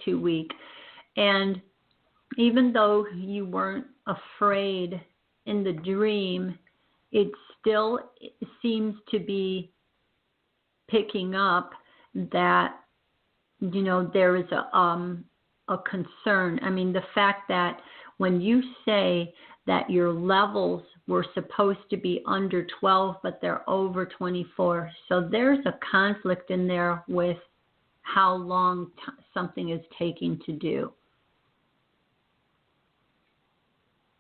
And even though you weren't afraid in the dream, it still seems to be picking up that, there is a concern. I mean, the fact that when you say that your levels were supposed to be under 12, but they're over 24, so there's a conflict in there with how long something is taking to do.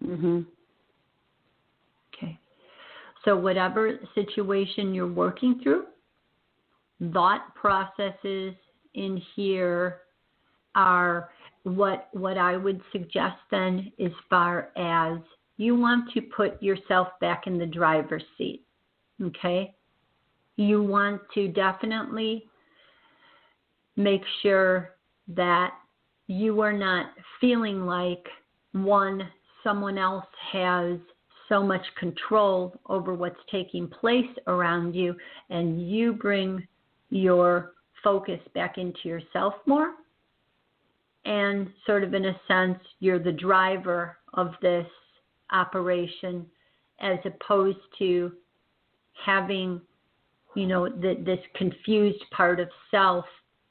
Mhm. Okay. So whatever situation you're working through, thought processes in here are what I would suggest then, as far as you want to put yourself back in the driver's seat. Okay? You want to definitely make sure that you are not feeling like, someone else has so much control over what's taking place around you, and you bring your focus back into yourself more, and sort of in a sense you're the driver of this operation, as opposed to having this confused part of self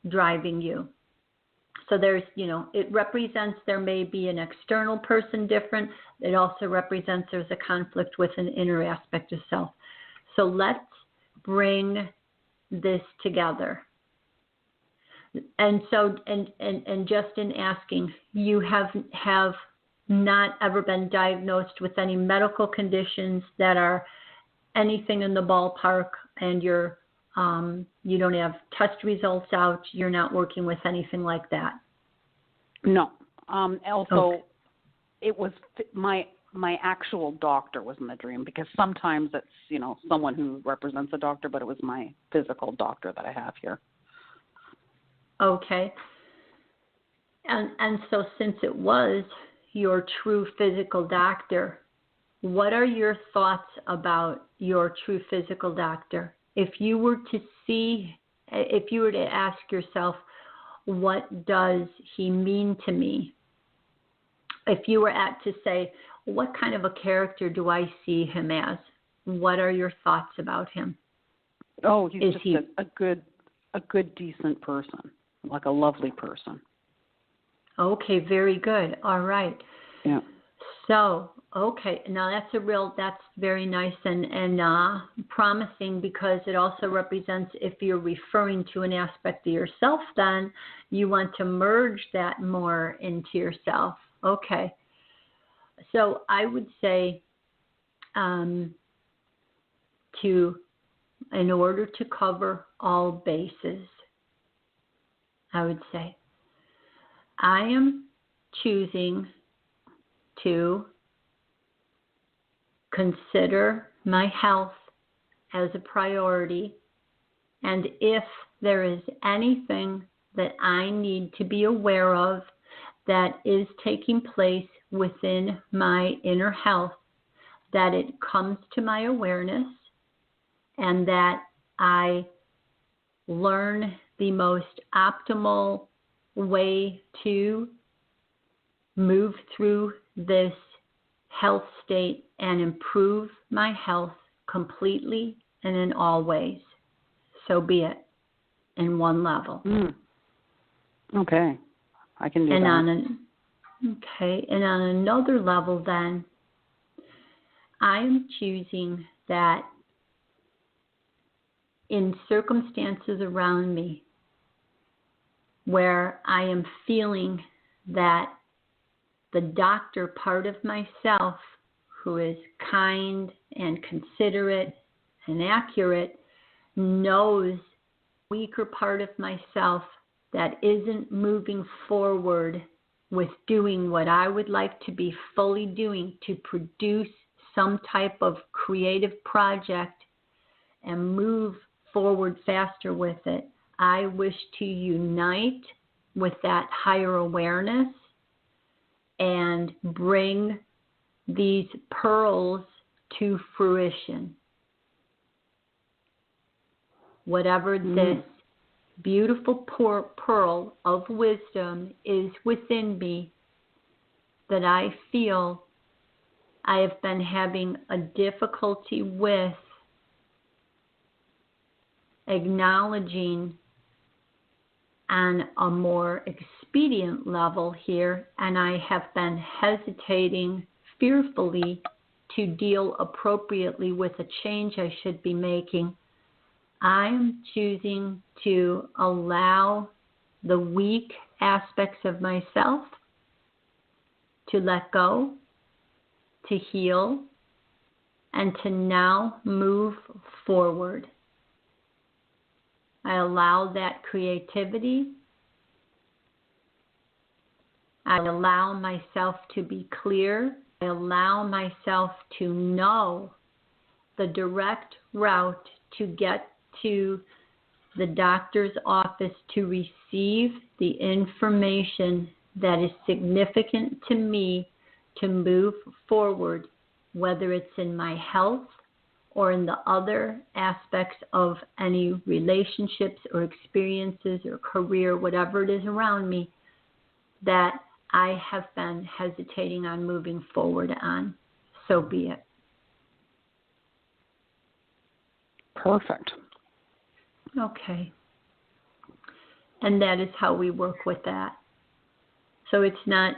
driving you. So there's, it represents there may be an external person different. It also represents there's a conflict with an inner aspect of self. So let's bring this together. And so, and just in asking, you have not ever been diagnosed with any medical conditions that are anything in the ballpark, and you don't have test results out. You're not working with anything like that. No. Also, okay. It was my actual doctor was in the dream, because sometimes it's someone who represents a doctor, but it was my physical doctor that I have here. Okay. And so since it was your true physical doctor, what are your thoughts about your true physical doctor? If you were to ask yourself, what does he mean to me? If you were to say, what kind of a character do I see him as? What are your thoughts about him? Oh, he's a good, decent person, like a lovely person. Okay, very good. All right. Yeah. So, okay, now that's very nice and promising, because it also represents, if you're referring to an aspect of yourself, then you want to merge that more into yourself. Okay. So I would say, in order to cover all bases, I would say, I am choosing to consider my health as a priority, and if there is anything that I need to be aware of that is taking place within my inner health, that it comes to my awareness, and that I learn the most optimal way to move through this health state and improve my health completely and in all ways. So be it, in one level. Okay, I can do that. And on another level, then, I am choosing that in circumstances around me where I am feeling that the doctor part of myself, who is kind and considerate and accurate, knows the weaker part of myself that isn't moving forward with doing what I would like to be fully doing to produce some type of creative project and move forward faster with it. I wish to unite with that higher awareness and bring these pearls to fruition. Whatever this beautiful pearl of wisdom is within me, that I feel I have been having a difficulty with acknowledging on a more expedient level here, and I have been hesitating fearfully to deal appropriately with a change I should be making. I'm choosing to allow the weak aspects of myself to let go, to heal, and to now move forward. I allow that creativity. I allow myself to be clear. I allow myself to know the direct route to get to the doctor's office to receive the information that is significant to me to move forward, whether it's in my health or in the other aspects of any relationships or experiences or career, whatever it is around me, that I have been hesitating on moving forward on. So be it. Perfect. Okay. And that is how we work with that. So it's not,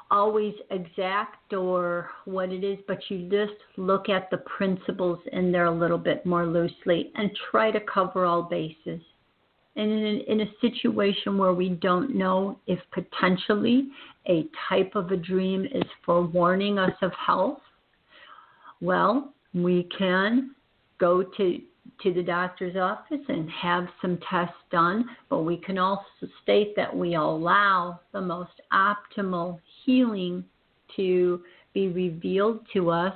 always exact or what it is, but you just look at the principles in there a little bit more loosely and try to cover all bases. And in a situation where we don't know if potentially a type of a dream is forewarning us of health, well, we can go to the doctor's office and have some tests done, but we can also state that we allow the most optimal healing to be revealed to us,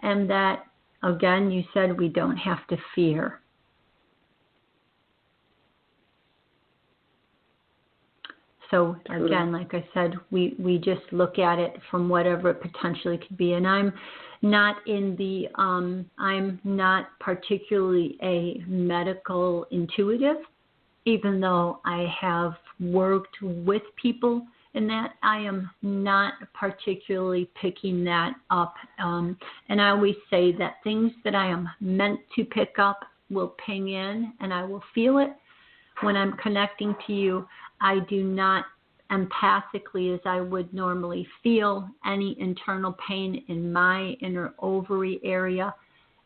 and that, again, you said we don't have to fear. So again, like I said, we just look at it from whatever it potentially could be. And I'm not I'm not particularly a medical intuitive, even though I have worked with people in that. I am not particularly picking that up. And I always say that things that I am meant to pick up will ping in and I will feel it. When I'm connecting to you, I do not empathically, as I would normally, feel any internal pain in my inner ovary area.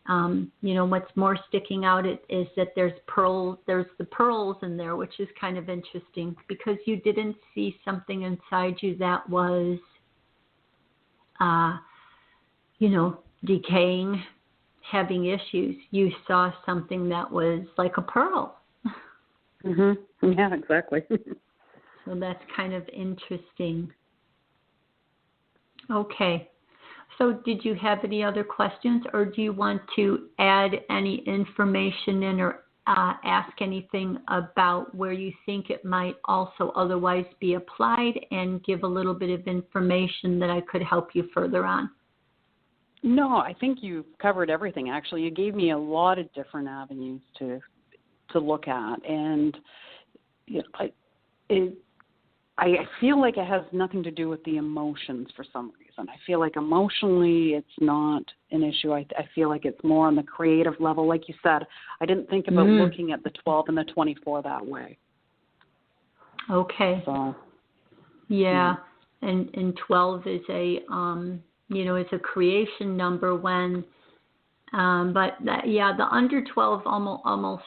What's more sticking out is that there's the pearls in there, which is kind of interesting because you didn't see something inside you that was, decaying, having issues. You saw something that was like a pearl. Mm-hmm. Yeah, exactly. So that's kind of interesting. Okay. So did you have any other questions, or do you want to add any information in or ask anything about where you think it might also otherwise be applied and give a little bit of information that I could help you further on? No, I think you covered everything, actually. You gave me a lot of different avenues to look at, and I feel like it has nothing to do with the emotions for some reason. I feel like emotionally it's not an issue. I feel like it's more on the creative level. Like you said, I didn't think about looking at the 12 and the 24 that way. Okay. So, yeah. And 12 is a it's a creation number when, the under 12 almost.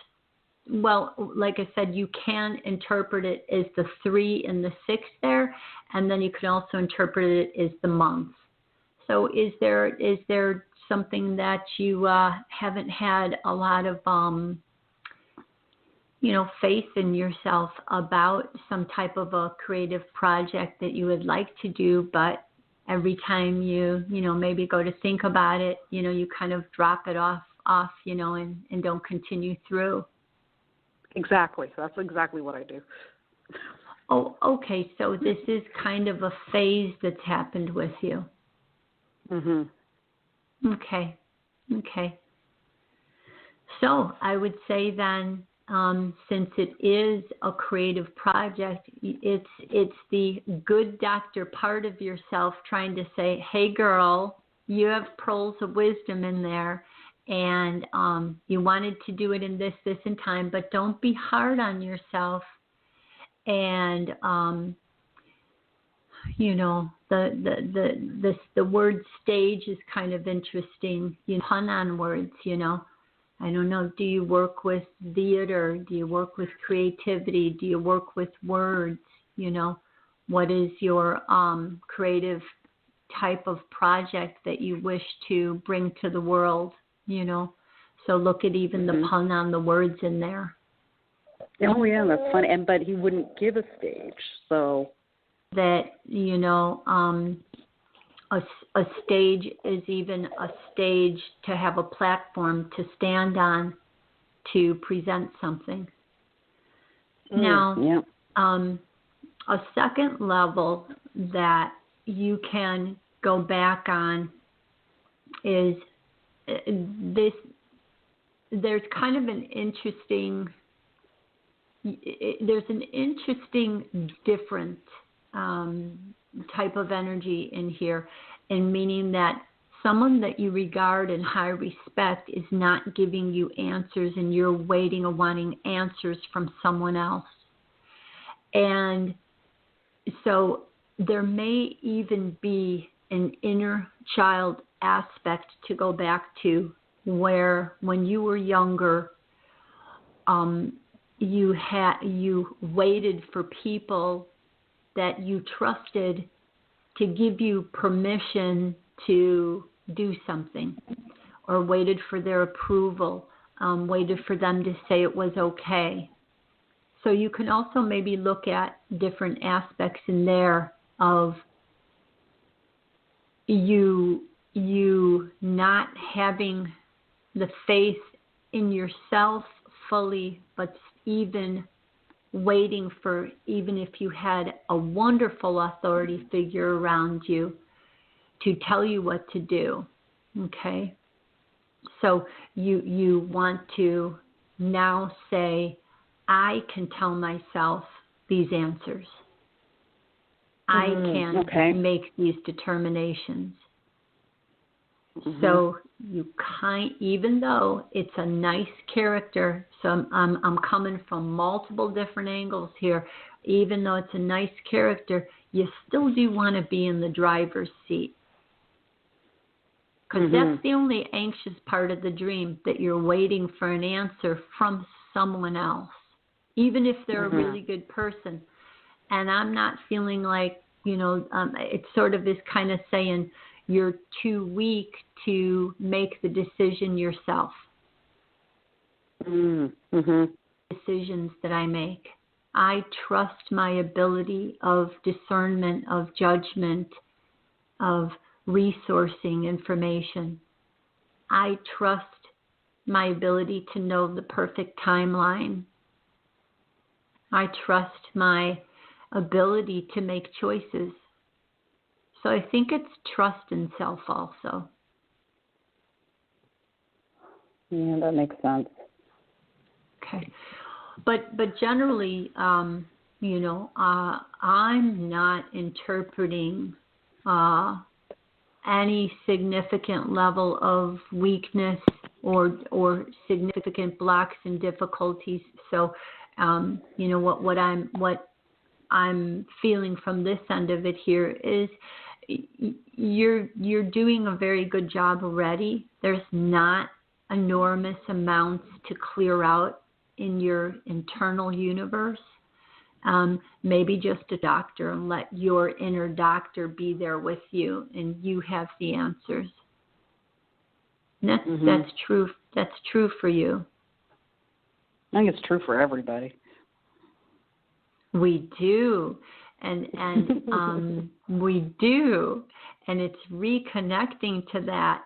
Well, like I said, you can interpret it as the 3 and the 6 there, and then you can also interpret it as the months. So is there something that you haven't had a lot of, faith in yourself about some type of a creative project that you would like to do, but every time you maybe go to think about it, you kind of drop it off, and don't continue through? Exactly. That's exactly what I do. Oh, okay. So this is kind of a phase that's happened with you. Mhm. Okay. So I would say then, since it is a creative project, it's the good doctor part of yourself trying to say, hey girl, you have pearls of wisdom in there, and you wanted to do it in this and time, but don't be hard on yourself. And the word stage is kind of interesting. Pun on words, I don't know, do you work with theater? Do you work with creativity? Do you work with words? What is your creative type of project that you wish to bring to the world? So look at even the pun on the words in there. Oh yeah, that's funny. But he wouldn't give a stage, so that a stage is even a stage to have a platform to stand on to present something. Now, a second level that you can go back on is this. There's kind of an interesting. There's an interesting different type of energy in here, and meaning that someone that you regard in high respect is not giving you answers, and you're waiting or wanting answers from someone else. And so there may even be an inner child aspect to go back to, where when you were younger, you waited for people that you trusted to give you permission to do something, or waited for their approval, waited for them to say it was okay. So you can also maybe look at different aspects in there of you not having the faith in yourself fully, but even waiting for, even if you had a wonderful authority figure around you to tell you what to do. Okay? So you want to now say, I can tell myself these answers. I can make these determinations. So even though it's a nice character, so I'm coming from multiple different angles here, even though it's a nice character, you still do want to be in the driver's seat. Because that's the only anxious part of the dream, that you're waiting for an answer from someone else, even if they're a really good person. And I'm not feeling like, it sort of is kind of saying, you're too weak to make the decision yourself. Decisions that I make. I trust my ability of discernment, of judgment, of resourcing information. I trust my ability to know the perfect timeline. I trust my ability to make choices. So I think it's trust in self also. Yeah, that makes sense. Okay. But generally, I'm not interpreting any significant level of weakness or significant blocks and difficulties. So, what I'm feeling from this end of it here is you're doing a very good job already. There's not enormous amounts to clear out in your internal universe. Maybe just a doctor, and let your inner doctor be there with you, and you have the answers. And that's true. That's true for you. I think it's true for everybody. We do, and we do, and it's reconnecting to that.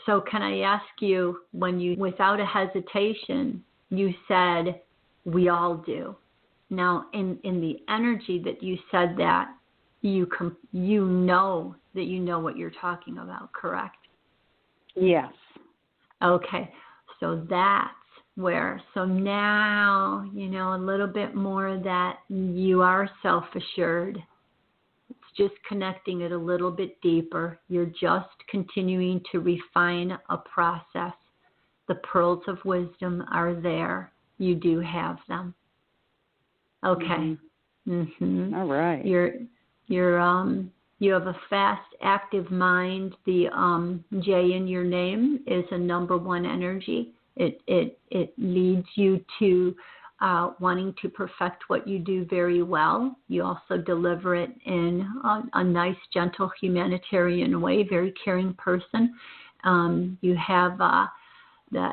So can I ask you, when you, without a hesitation, you said, we all do. Now, in the energy that you said that, you know that you know what you're talking about, correct? Yes. Okay, so that's where. So now, a little bit more that you are self-assured. It's just connecting it a little bit deeper. You're just continuing to refine a process. The pearls of wisdom are there. You do have them. Okay. Mm-hmm. All right. You have a fast, active mind. The J in your name is a number one energy. It leads you to wanting to perfect what you do very well. You also deliver it in a nice, gentle, humanitarian way. Very caring person. You have the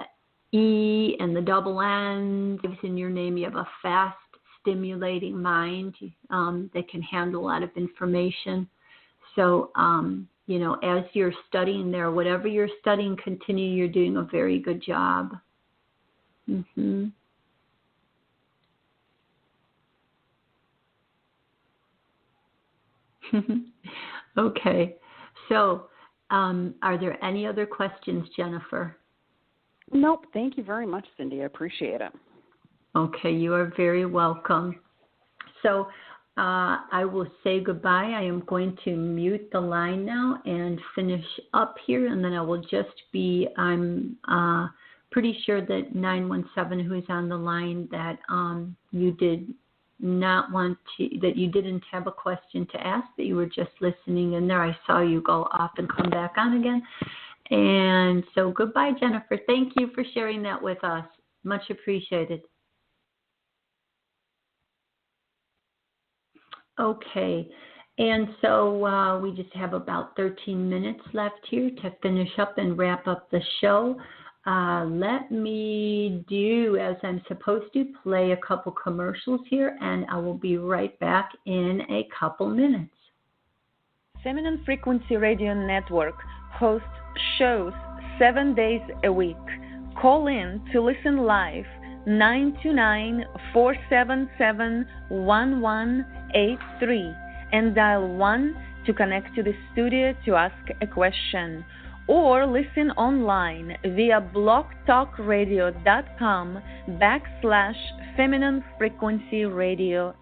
E and the double N in your name. You have a fast, stimulating mind that can handle a lot of information. So, as you're studying there, whatever you're studying, continue. You're doing a very good job. Mm-hmm. Okay. So, are there any other questions, Jennifer? Nope. Thank you very much, Cindy. I appreciate it. Okay. You are very welcome. So, I will say goodbye. I am going to mute the line now and finish up here, and then I will just I'm pretty sure that 917, who is on the line, that you did not want to, that you didn't have a question to ask, that you were just listening in there. I saw you go off and come back on again. And so goodbye, Jennifer. Thank you for sharing that with us. Much appreciated. Okay, and so we just have about 13 minutes left here to finish up and wrap up the show. Let me do as I'm supposed to, play a couple commercials here, and I will be right back in a couple minutes. Feminine Frequency Radio Network hosts shows 7 days a week. Call in to listen live 929-477-1183 and dial 1 to connect to the studio to ask a question, or listen online via blogtalkradio.com/Feminine Frequency Radio.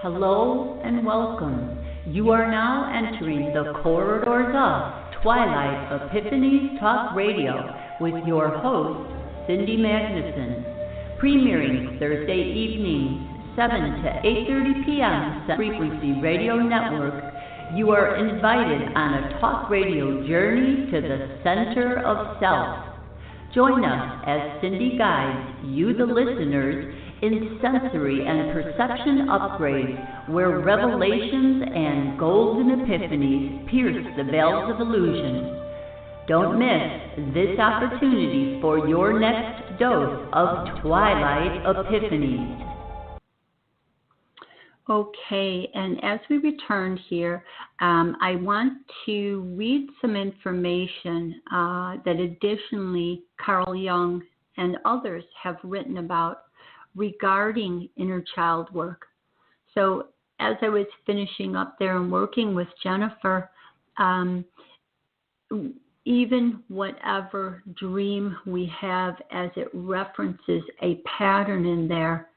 Hello and welcome. You are now entering the corridors of Twilight Epiphanies Talk Radio with your host, Cindy Magnuson. Premiering Thursday evenings, 7 to 8:30 p.m. Frequency Radio Network. You are invited on a talk radio journey to the center of self. Join us as Cindy guides you, the listeners, in sensory and perception upgrades where revelations and golden epiphanies pierce the veils of illusion. Don't miss this opportunity for your next dose of Twilight Epiphanies. Okay, and as we return here, I want to read some information that additionally Carl Jung and others have written about regarding inner child work. So as I was finishing up there and working with Jennifer, even whatever dream we have as it references a pattern in there,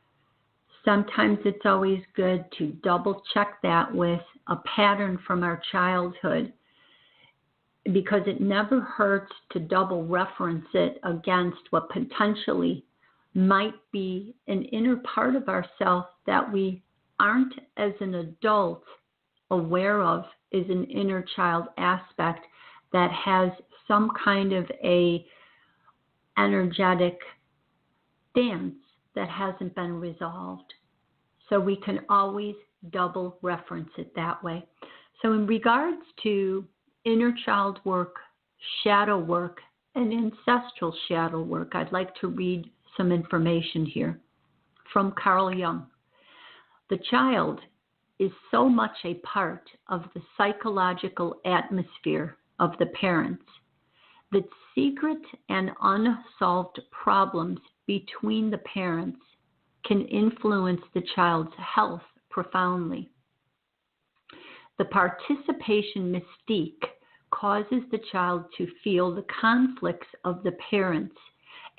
sometimes it's always good to double check that with a pattern from our childhood, because it never hurts to double reference it against what potentially might be an inner part of ourselves that we aren't as an adult aware of, is an inner child aspect that has some kind of a energetic dance that hasn't been resolved. So we can always double reference it that way. So in regards to inner child work, shadow work, and ancestral shadow work, I'd like to read some information here from Carl Jung. The child is so much a part of the psychological atmosphere of the parents that secret and unsolved problems between the parents can influence the child's health profoundly. The participation mystique causes the child to feel the conflicts of the parents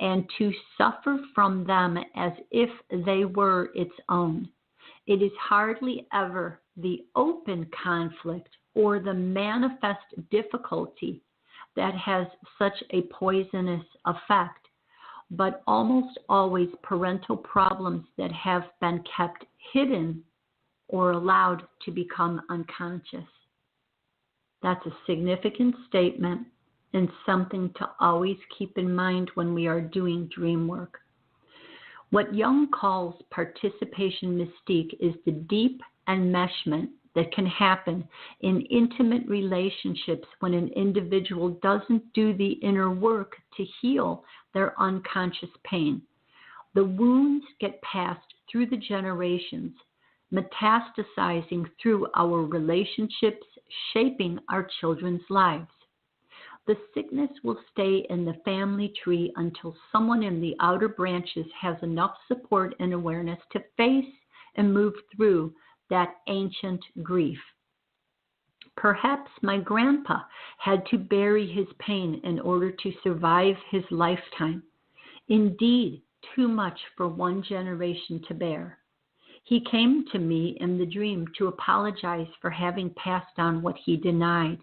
and to suffer from them as if they were its own. It is hardly ever the open conflict or the manifest difficulty that has such a poisonous effect, but almost always parental problems that have been kept hidden or allowed to become unconscious. That's a significant statement and something to always keep in mind when we are doing dream work. What Jung calls participation mystique is the deep enmeshment that can happen in intimate relationships when an individual doesn't do the inner work to heal their unconscious pain. The wounds get passed through the generations, metastasizing through our relationships, shaping our children's lives. The sickness will stay in the family tree until someone in the outer branches has enough support and awareness to face and move through that ancient grief. Perhaps my grandpa had to bury his pain in order to survive his lifetime. Indeed, too much for one generation to bear. He came to me in the dream to apologize for having passed on what he denied.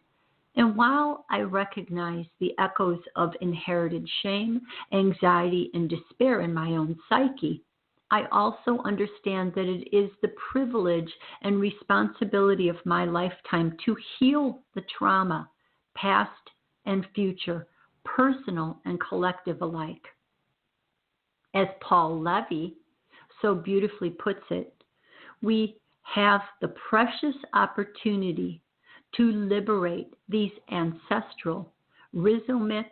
And while I recognize the echoes of inherited shame, anxiety, and despair in my own psyche, I also understand that it is the privilege and responsibility of my lifetime to heal the trauma, past and future, personal and collective alike. As Paul Levy so beautifully puts it, we have the precious opportunity to liberate these ancestral, rhizomic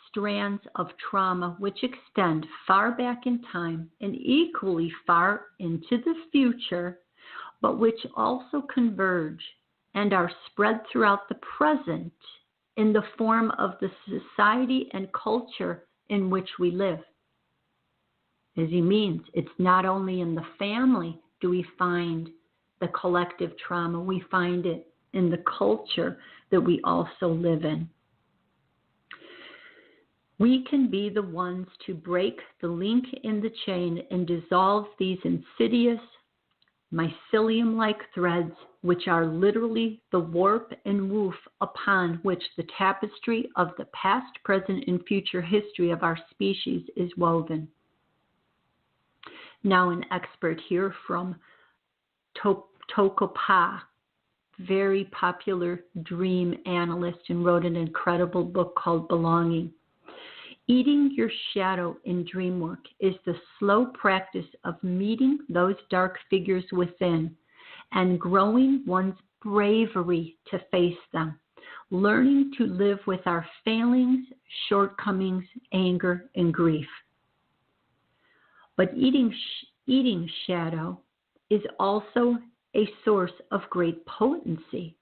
strands of trauma which extend far back in time and equally far into the future, but which also converge and are spread throughout the present in the form of the society and culture in which we live. As he means, it's not only in the family do we find the collective trauma, we find it in the culture that we also live in. We can be the ones to break the link in the chain and dissolve these insidious, mycelium-like threads, which are literally the warp and woof upon which the tapestry of the past, present, and future history of our species is woven. Now an expert here from Tokopa, very popular dream analyst, and wrote an incredible book called Belonging. Eating your shadow in dream work is the slow practice of meeting those dark figures within and growing one's bravery to face them, learning to live with our failings, shortcomings, anger, and grief. But eating shadow is also a source of great potency.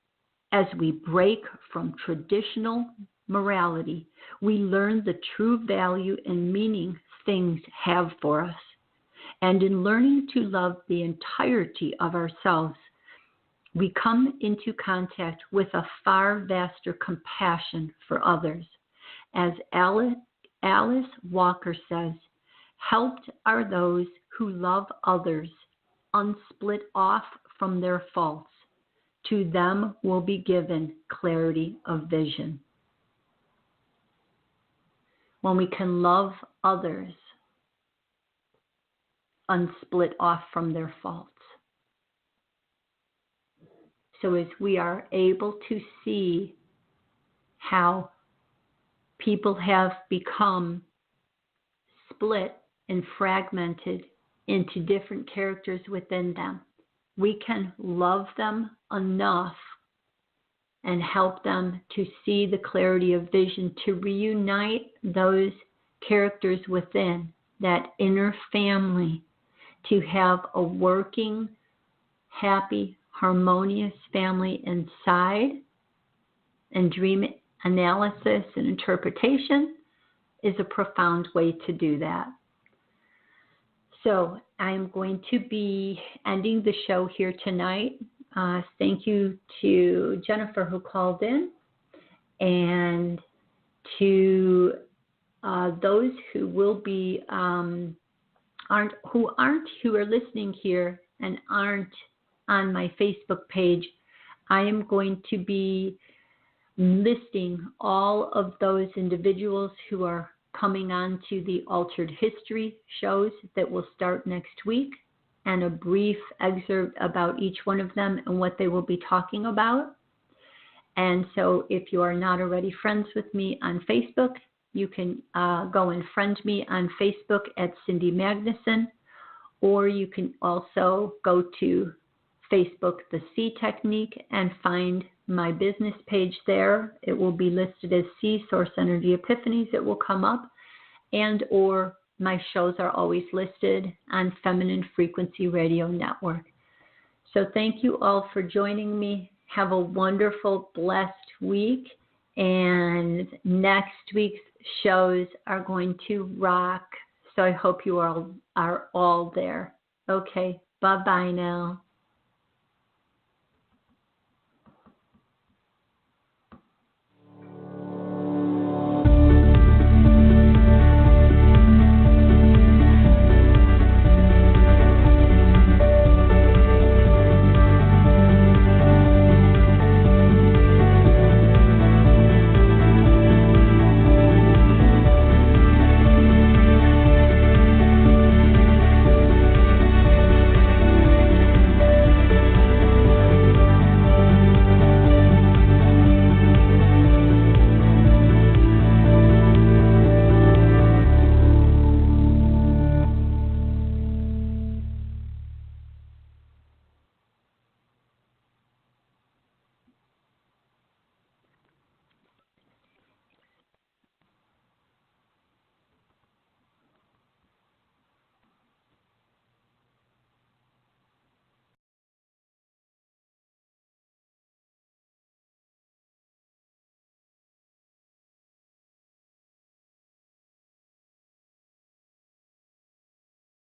As we break from traditional morality, we learn the true value and meaning things have for us. And in learning to love the entirety of ourselves, we come into contact with a far vaster compassion for others. As Alice Walker says, helped are those who love others, unsplit off from their faults. To them will be given clarity of vision. When we can love others, unsplit off from their faults. So as we are able to see how people have become split and fragmented into different characters within them, we can love them enough and help them to see the clarity of vision, to reunite those characters within that inner family, to have a working, happy, harmonious family inside. And dream analysis and interpretation is a profound way to do that. So I'm going to be ending the show here tonight. Thank you to Jennifer who called in, and to those who will be who are listening here and aren't on my Facebook page, I am going to be listing all of those individuals who are coming on to the Altered History shows that will start next week, and a brief excerpt about each one of them and what they will be talking about. And so if you are not already friends with me on Facebook, you can go and friend me on Facebook at Cindy Magnuson, or you can also go to Facebook, The C Technique, and find my business page there. It will be listed as C Source Energy Epiphanies. It will come up, and or my shows are always listed on Feminine Frequency Radio Network. So thank you all for joining me. Have a wonderful, blessed week, and next week's shows are going to rock. So I hope you all are all there. Okay, bye-bye now.